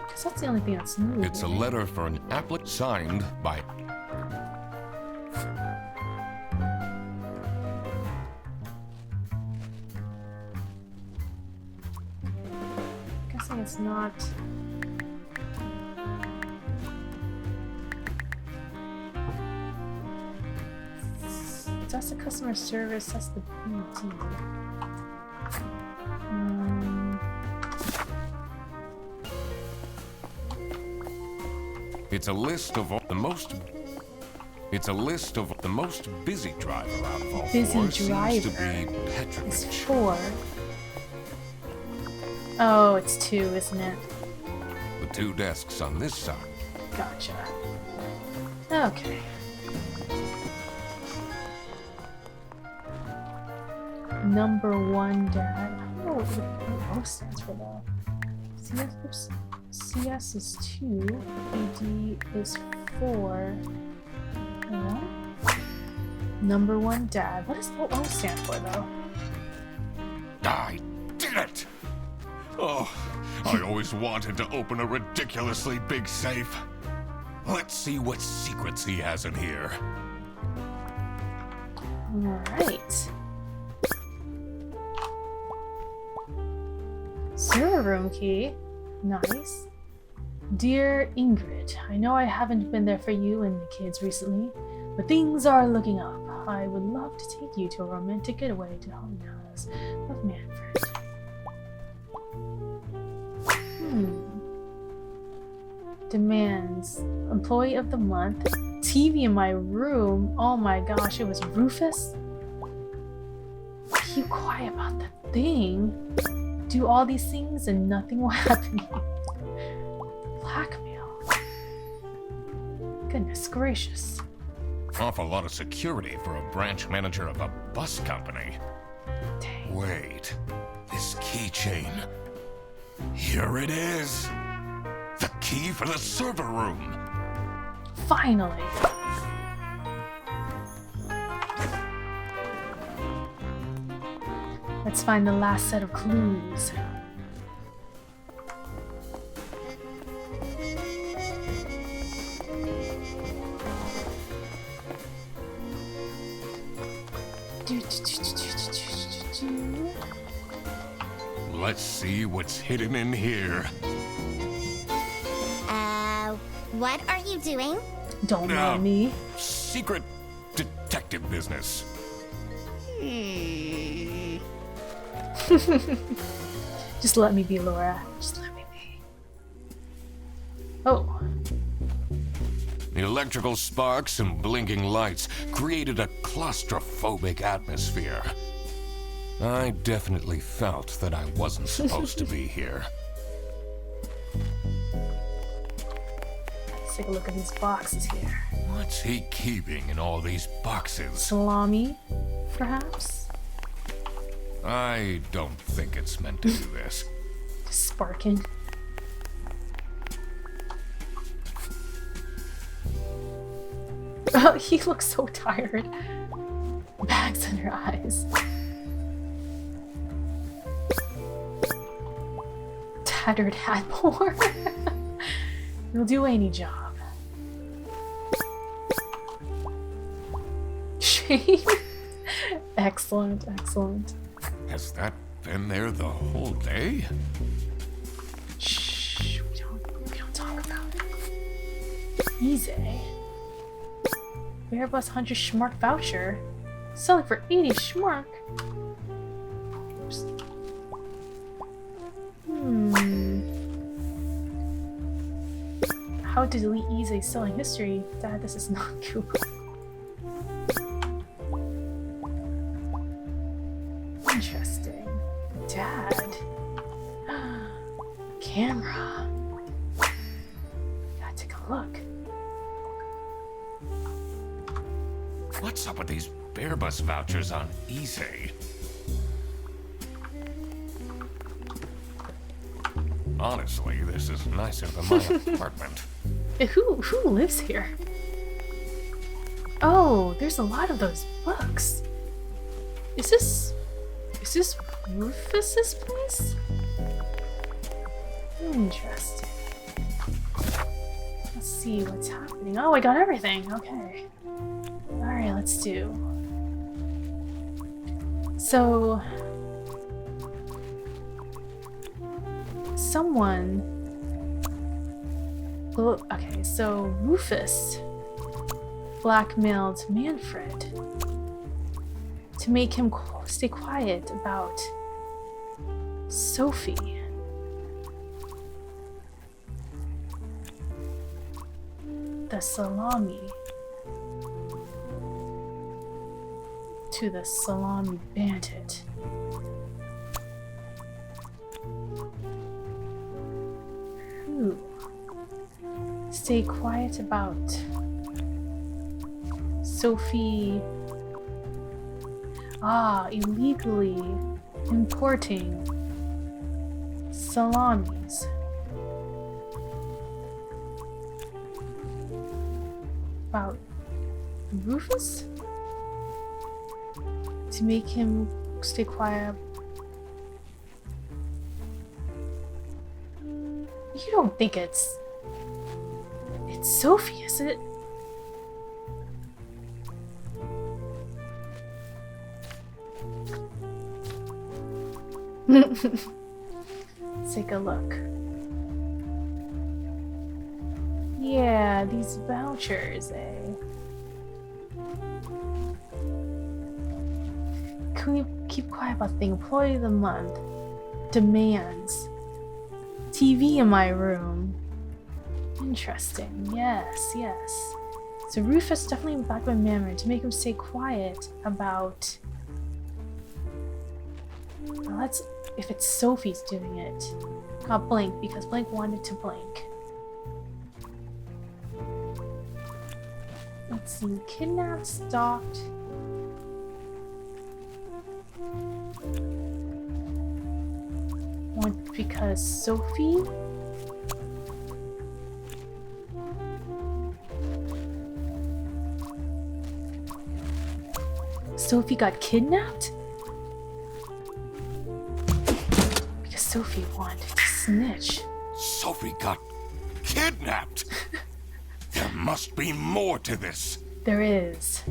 Because that's the only thing that's new. It's a letter for an applicant signed by... Guessing it's not... That's the customer service, that's the BD. It's a list of all the most... It's a list of the most busy driver out of all Busy four. Seems to driver be is Petrovich. 4. Oh, it's 2, isn't it? The 2 desks on this side. Gotcha. Okay. Number 1 dad. I don't know what the O stands for though. CS is 2. AD is 4. Yeah. Number 1 dad. What does the O stand for though? I did it! Oh, I always wanted to open a ridiculously big safe. Let's see what secrets he has in here. Alright. Server room key. Nice. Dear Ingrid, I know I haven't been there for you and the kids recently, but things are looking up. I would love to take you to a romantic getaway to House of Manfred. Demands. Employee of the month. TV in my room. Oh my gosh, it was Rufus? Keep quiet about that thing. Do all these things and nothing will happen. Blackmail. Goodness gracious. Awful lot of security for a branch manager of a bus company. Dang. Wait, this keychain. Here it is. The key for the server room. Finally. Let's find the last set of clues. Let's see what's hidden in here. What are you doing? Don't mind me. Secret detective business. Just let me be, Laura. Just let me be. Oh. The electrical sparks and blinking lights created a claustrophobic atmosphere. I definitely felt that I wasn't supposed to be here. Let's take a look at these boxes here. What's he keeping in all these boxes? Salami, perhaps? I don't think it's meant to do this. Just sparking. Oh, he looks so tired. Bags under eyes. Tattered hat more. You'll do any job. Shame. Excellent, excellent. Has that been there the whole day? Shh, we don't talk about it. Easy. Airbus 100 Schmark voucher. Selling for 80 Schmark. Oops. How to delete easy selling history? Dad, this is not Google. camera. Gotta take a look. What's up with these Bearbus vouchers on eBay? Honestly, this is nicer than my apartment. Who lives here? Oh, there's a lot of those books. Is this Rufus's place? Interesting. Let's see what's happening. Oh, I got everything. Okay. Alright, let's do. So someone. Well, okay, so Rufus blackmailed Manfred to make him stay quiet about Sophie. The Salami. To the Salami Bandit. Who? Stay quiet about Sophie. Illegally importing salamis. About Rufus? To make him stay quiet. You don't think it's Sophie, is it? Let's take a look. Yeah, these vouchers, eh? Can we keep quiet about the employee of the month? Demands. TV in my room. Interesting. Yes, yes. So Rufus definitely back with Manfred to make him stay quiet about. Well, let's. If it's Sophie's doing it, not Blank, because Blank wanted to Blank. Let's see. Kidnapped, stalked. Because Sophie? Sophie got kidnapped? Because Sophie wanted to snitch. Sophie got kidnapped? There must be more to this. There is.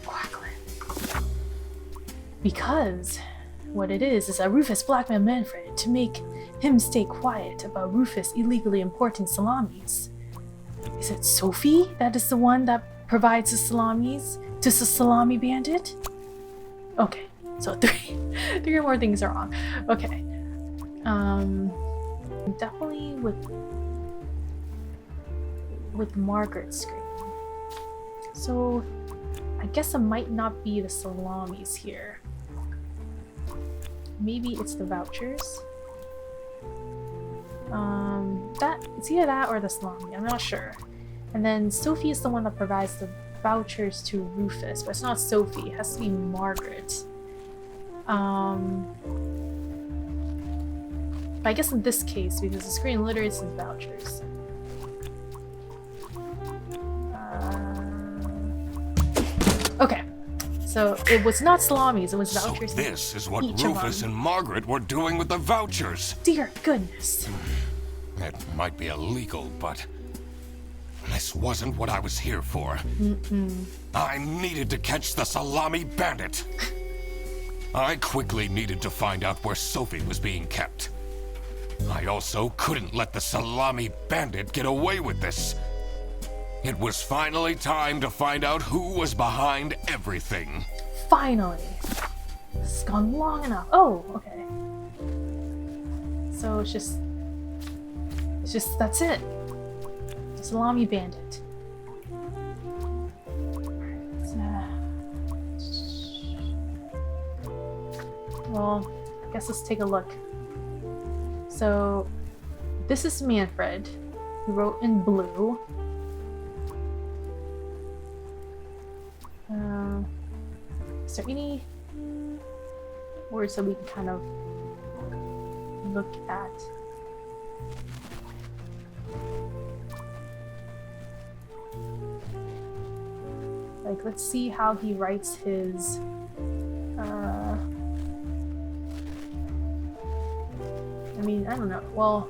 Quackland. Because what it is that Rufus blackmailed Manfred to make him stay quiet about Rufus illegally importing salamis. Is it Sophie that is the one that provides the salamis to the Salami Bandit? Okay, so three more things are wrong. Okay. Definitely with Margaret's screen. So I guess it might not be the salamis here. Maybe it's the vouchers. It's either that or the salami. I'm not sure. And then Sophie is the one that provides the vouchers to Rufus, but it's not Sophie. It has to be Margaret. But I guess in this case, because the screen literally says vouchers. Okay. So it was not salamis, it was vouchers. So this is what each Rufus and Margaret were doing with the vouchers. Dear goodness. It might be illegal, but this wasn't what I was here for. I needed to catch the Salami Bandit. I quickly needed to find out where Sophie was being kept. I also couldn't let the Salami Bandit get away with this. It was finally time to find out who was behind everything. Finally. This has gone long enough. Oh, okay. So it's just that's it. Salami Bandit. Well, I guess let's take a look. So, this is Manfred, who wrote in blue. Is there any words that we can kind of look at? Like, let's see how he writes his, I mean, I don't know. Well,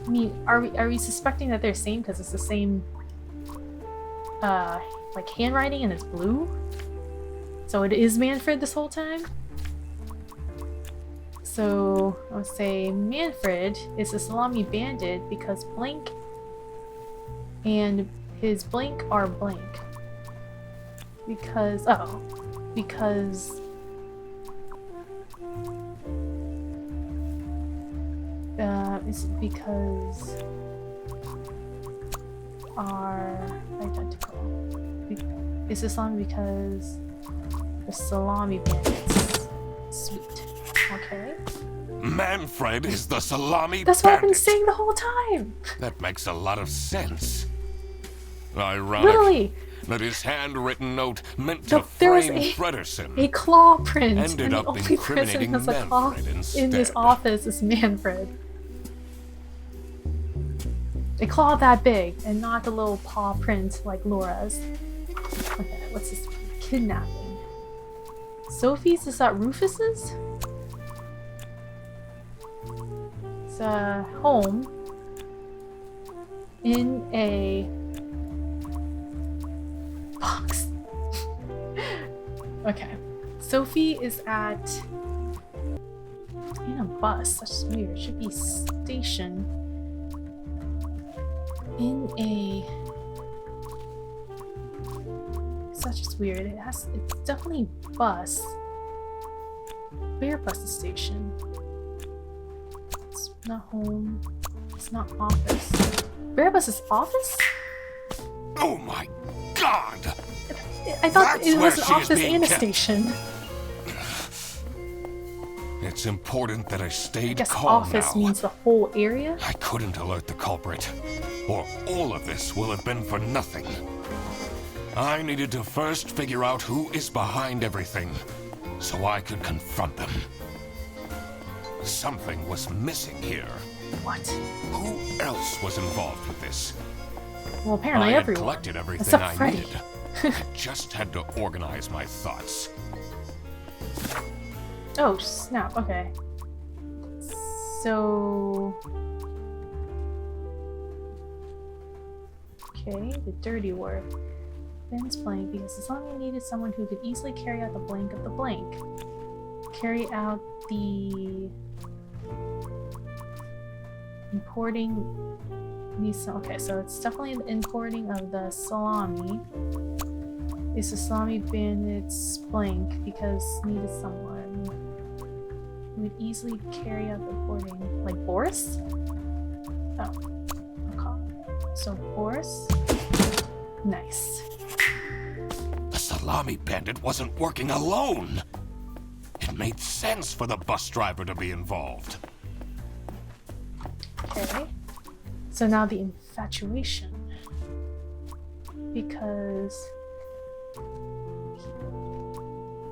I mean, are we suspecting that they're same because it's the same, like handwriting and it's blue? So it is Manfred this whole time? So I'll say Manfred is a Salami Bandit because blank and his blank are blank. Because, it's because are identical. Is the Salami because the Salami Bandits? Sweet. Okay. Manfred is the Salami That's what I've been Bandit. saying the whole time! That makes a lot of sense. Ironic Literally! that his handwritten note meant to There was frame Fredersen a claw print, ended and the up only person incriminating who has a claw Manfred in this instead. office is Manfred. A claw that big, and not the little paw print like Laura's. Okay, what's this? Kidnapping. Sophie's? Is that Rufus's? It's a home in a box. Okay. Sophie is at in a bus. That's weird. It should be stationed in a. That's just weird. It's definitely bus. Where bus station? It's not home. It's not office. Bearbus's office? Oh my god! I thought That's it where was an she is office being and a kept. station. It's important that I I stayed guess calm office now. means the whole area? I couldn't alert the culprit, or all of this will have been for nothing. I needed to first figure out who is behind everything, so I could confront them. Something was missing here. What? Who else was involved with this? Well, apparently I had everyone. collected everything Except I Freddy. needed. I just had to organize my thoughts. Oh, snap. Okay. So. Okay, the dirty work. Ben's blank because as long as we needed someone who could easily carry out the blank of the blank. Carry out the importing needs some. Okay, so it's definitely the importing of the salami. Is the Salami Bandit's blank because needed someone who would easily carry out the importing, like Boris? Oh, okay. So Boris. Nice. The Salami Bandit wasn't working alone. It made sense for the bus driver to be involved. Okay. So now the infatuation. Because.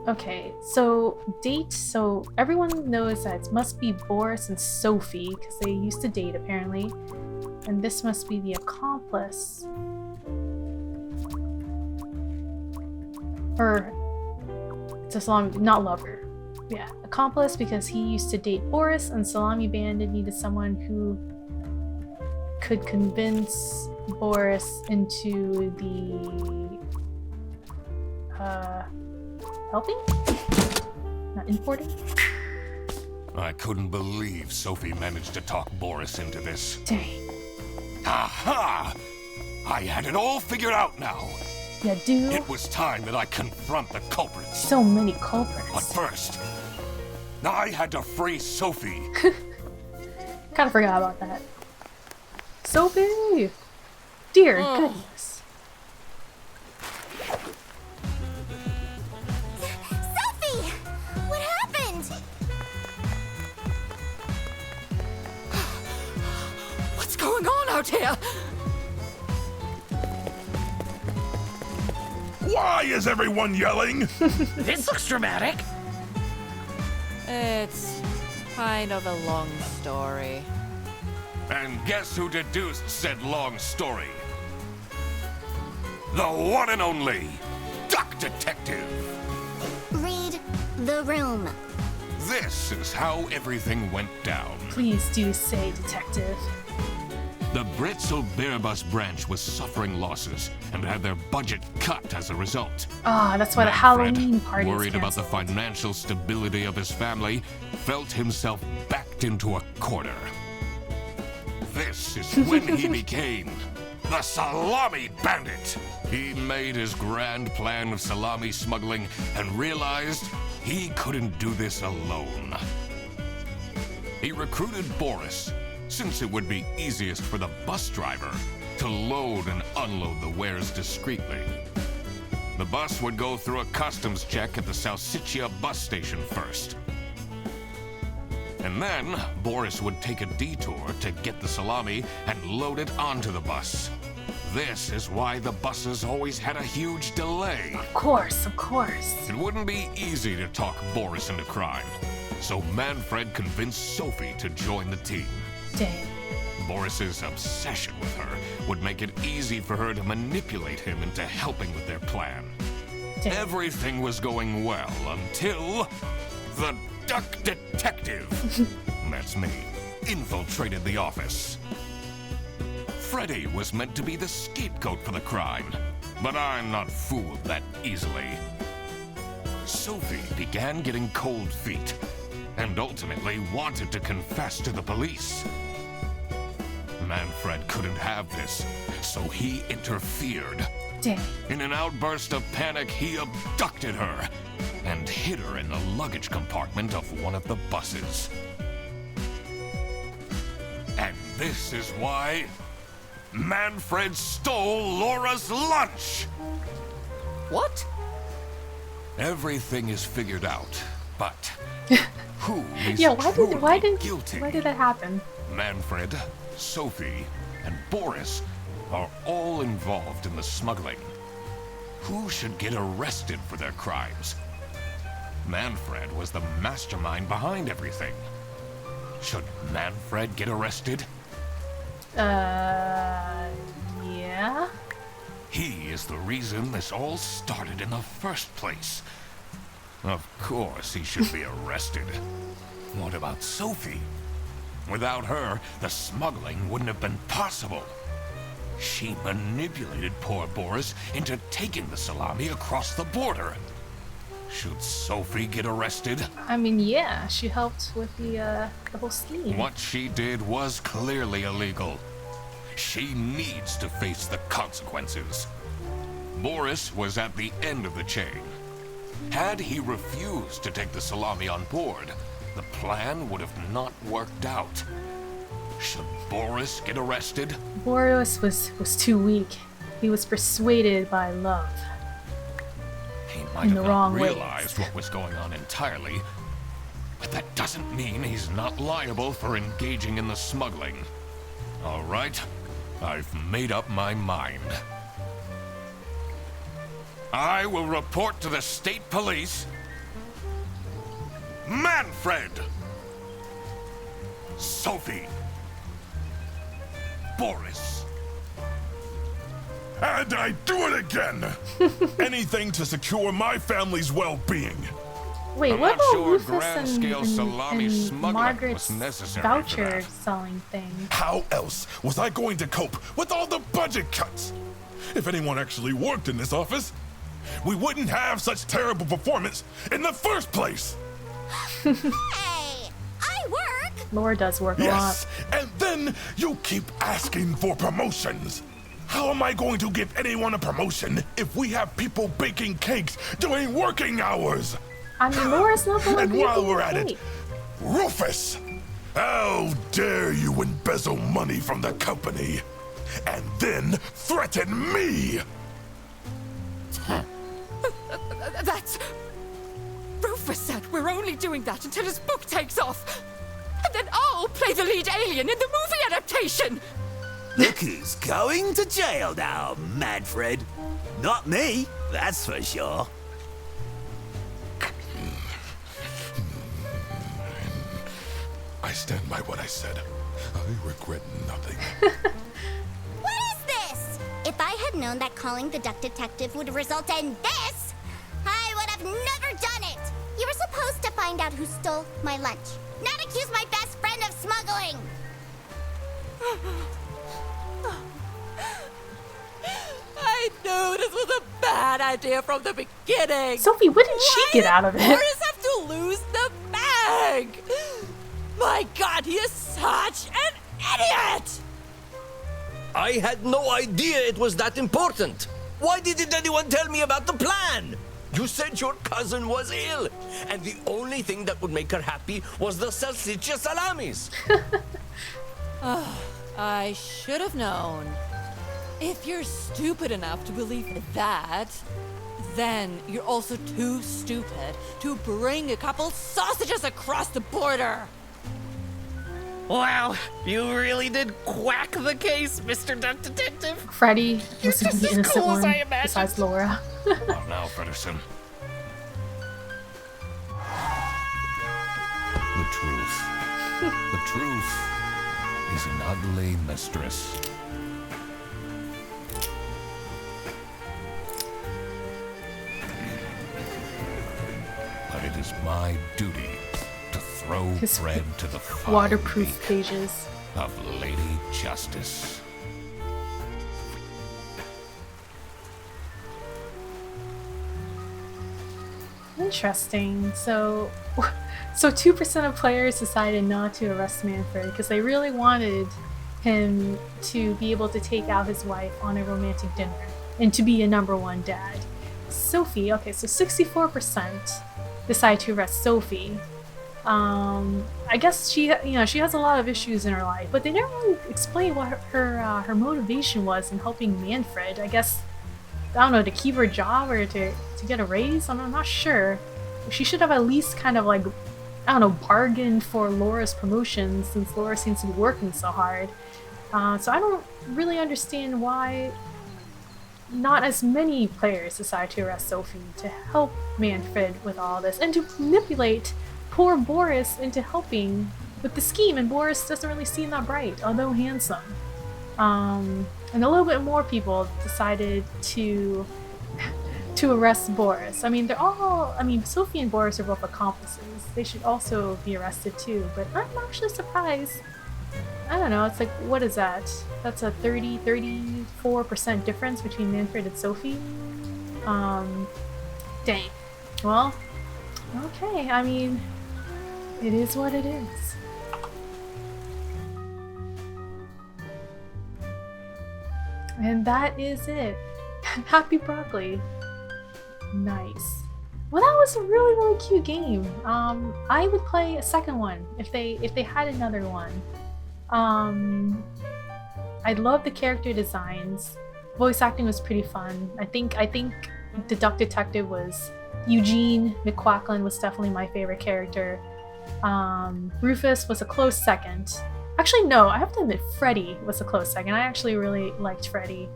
Okay, so date. So everyone knows that it must be Boris and Sophie because they used to date apparently. And this must be the accomplice. Or. It's a Salami. Not lover. Yeah, accomplice because he used to date Boris, and Salami Bandit needed someone who could convince Boris into the helping? Not importing? I couldn't believe Sophie managed to talk Boris into this. Dang. Aha! I had it all figured out now. Yeah, dude. It was time that I confront the culprits. So many culprits. But first, I had to free Sophie. Kinda forgot about that. Sophie! Dear goodness. out here! Why is everyone yelling? This looks dramatic. It's kind of a long story. And guess who deduced said long story? The one and only Duck Detective. Read the room. This is how everything went down. Please do say detective. The Britzel Bearbus branch was suffering losses and had their budget cut as a result. Ah, that's why the Manfred, Halloween party is worried about the canceled. financial stability of his family, felt himself backed into a corner. This is when he became the Salami Bandit. He made his grand plan of salami smuggling and realized he couldn't do this alone. He recruited Boris, since it would be easiest for the bus driver to load and unload the wares discreetly. The bus would go through a customs check at the Salsiccia bus station first. And then, Boris would take a detour to get the salami and load it onto the bus. This is why the buses always had a huge delay. Of course, of course. It wouldn't be easy to talk Boris into crime, so Manfred convinced Sophie to join the team. Dang. Boris's obsession with her would make it easy for her to manipulate him into helping with their plan. Dang. Everything was going well until the Duck Detective, that's me, infiltrated the office. Freddy was meant to be the scapegoat for the crime, but I'm not fooled that easily. Sophie began getting cold feet and ultimately wanted to confess to the police. Manfred couldn't have this, so he interfered. Dang. In an outburst of panic, he abducted her and hid her in the luggage compartment of one of the buses. And this is why Manfred stole Laura's lunch! What? Everything is figured out, but who is Yeah, truly guilty? why did that happen? Manfred, Sophie, and Boris are all involved in the smuggling. Who should get arrested for their crimes? Manfred was the mastermind behind everything. Should Manfred get arrested? Yeah? He is the reason this all started in the first place. Of course he should be arrested. What about Sophie? Without her, the smuggling wouldn't have been possible. She manipulated poor Boris into taking the salami across the border. Should Sophie get arrested? I mean, yeah, she helped with the whole scheme. What she did was clearly illegal. She needs to face the consequences. Boris was at the end of the chain. Had he refused to take the salami on board, the plan would have not worked out. Should Boris get arrested? Boris was too weak. He was persuaded by love. He might In have the not wrong ways. realized what was going on entirely, but that doesn't mean he's not liable for engaging in the smuggling. All right, I've made up my mind. I will report to the state police. Manfred! Sophie! Boris! And I do it again! Anything to secure my family's well-being. Wait, I'm what not about sure Rufus grand-scale salami and smuggling Margaret's was necessary for voucher that. selling thing? How else was I going to cope with all the budget cuts? If anyone actually worked in this office, we wouldn't have such terrible performance in the first place. Hey, I work. Laura does work a lot. Yes, and then you keep asking for promotions. How am I going to give anyone a promotion if we have people baking cakes during working hours? I mean, Laura's not the one And while baking we're the at it, cake. Rufus, how dare you embezzle money from the company and then threaten me? That's... Rufus said we're only doing that until his book takes off. And then I'll play the lead alien in the movie adaptation. Look who's going to jail now, Manfred. Not me, that's for sure. I stand by what I said. I regret nothing. What is this? If I had known that calling the duck detective would result in this, I would have never done it. You were supposed to find out who stole my lunch, not accuse my best friend of smuggling. I knew this was a bad idea from the beginning. Sophie, what did she get out of it? Boris have to lose the bag? My God, he is such an idiot! I had no idea it was that important. Why didn't anyone tell me about the plan? You said your cousin was ill, and the only thing that would make her happy was the salsiccia salamis. I should have known. If you're stupid enough to believe that, then you're also too stupid to bring a couple sausages across the border. Wow, you really did quack the case, Mr. Duck Detective. Freddy was just the as innocent cool as one, I imagined. besides Laura. What now, Fredderson? The truth. The truth is an ugly mistress. But it is my duty to throw His bread to the fire Waterproof beak pages. of Lady Justice. Interesting. So 2% of players decided not to arrest Manfred because they really wanted him to be able to take out his wife on a romantic dinner and to be a #1 dad. Sophie, okay, so 64% decide to arrest Sophie. I guess she has a lot of issues in her life, but they never really explain what her motivation was in helping Manfred. I guess, I don't know, to keep her job or to get a raise? I'm not sure. She should have at least kind of like, I don't know, bargained for Laura's promotion since Laura seems to be working so hard. So I don't really understand why not as many players decide to arrest Sophie to help Manfred with all this and to manipulate poor Boris into helping with the scheme, and Boris doesn't really seem that bright, although handsome. And a little bit more people decided to arrest Boris. I mean, Sophie and Boris are both accomplices. They should also be arrested too, but I'm actually surprised. I don't know, it's like, what is that? That's a 34% difference between Manfred and Sophie? Dang. Well, okay, I mean, it is what it is. And that is it. Happy Broccoli. Nice. Well, that was a really, really cute game. I would play a second one if they had another one. I love the character designs. Voice acting was pretty fun. I think the Duck Detective was Eugene. McQuacklin was definitely my favorite character. Rufus was a close second. Actually, no, I have to admit Freddy was a close second. I actually really liked Freddy.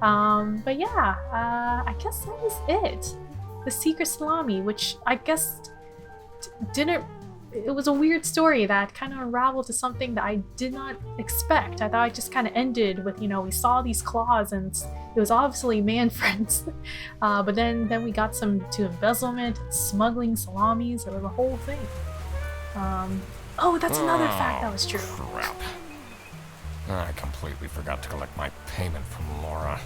But yeah, I guess that was it. The Secret Salami, which I guess it was a weird story that kind of unraveled to something that I did not expect. I thought it just kind of ended with, we saw these claws and it was obviously Manfred's. But then we got to embezzlement, smuggling salamis, or the whole thing. Oh, that's another fact that was true. Crap. I completely forgot to collect my payment from Laura.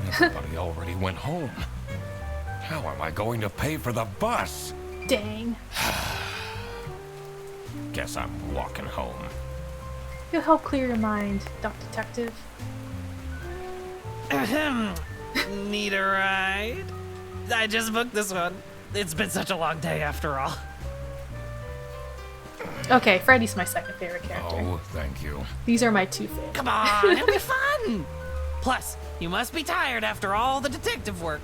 Everybody already went home. How am I going to pay for the bus? Dang. Guess I'm walking home. You'll help clear your mind, Duck Detective. Need a ride? I just booked this one. It's been such a long day after all. Okay, Freddy's my second favorite character. Oh, thank you. These are my two favorites. Come on, it'll be fun! Plus, you must be tired after all the detective work.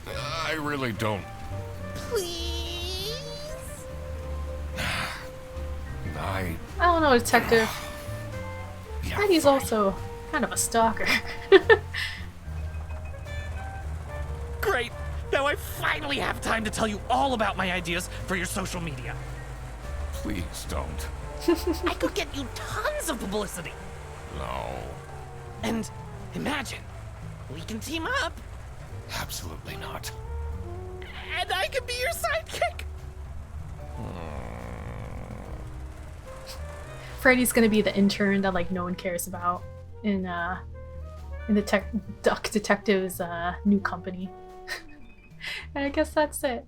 I really don't. Please? I don't know, Detective. Freddy's also kind of a stalker. Great! Now I finally have time to tell you all about my ideas for your social media. Please don't. I could get you tons of publicity. No. And imagine, we can team up, Absolutely not. and I could be your sidekick. Freddy's gonna be the intern that like no one cares about in the Duck Detective's new company. And I guess that's it.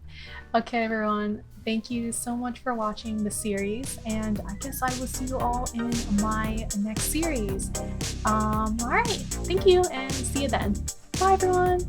Okay, everyone. Thank you so much for watching the series, and I guess I will see you all in my next series. Alright, thank you, and see you then. Bye, everyone!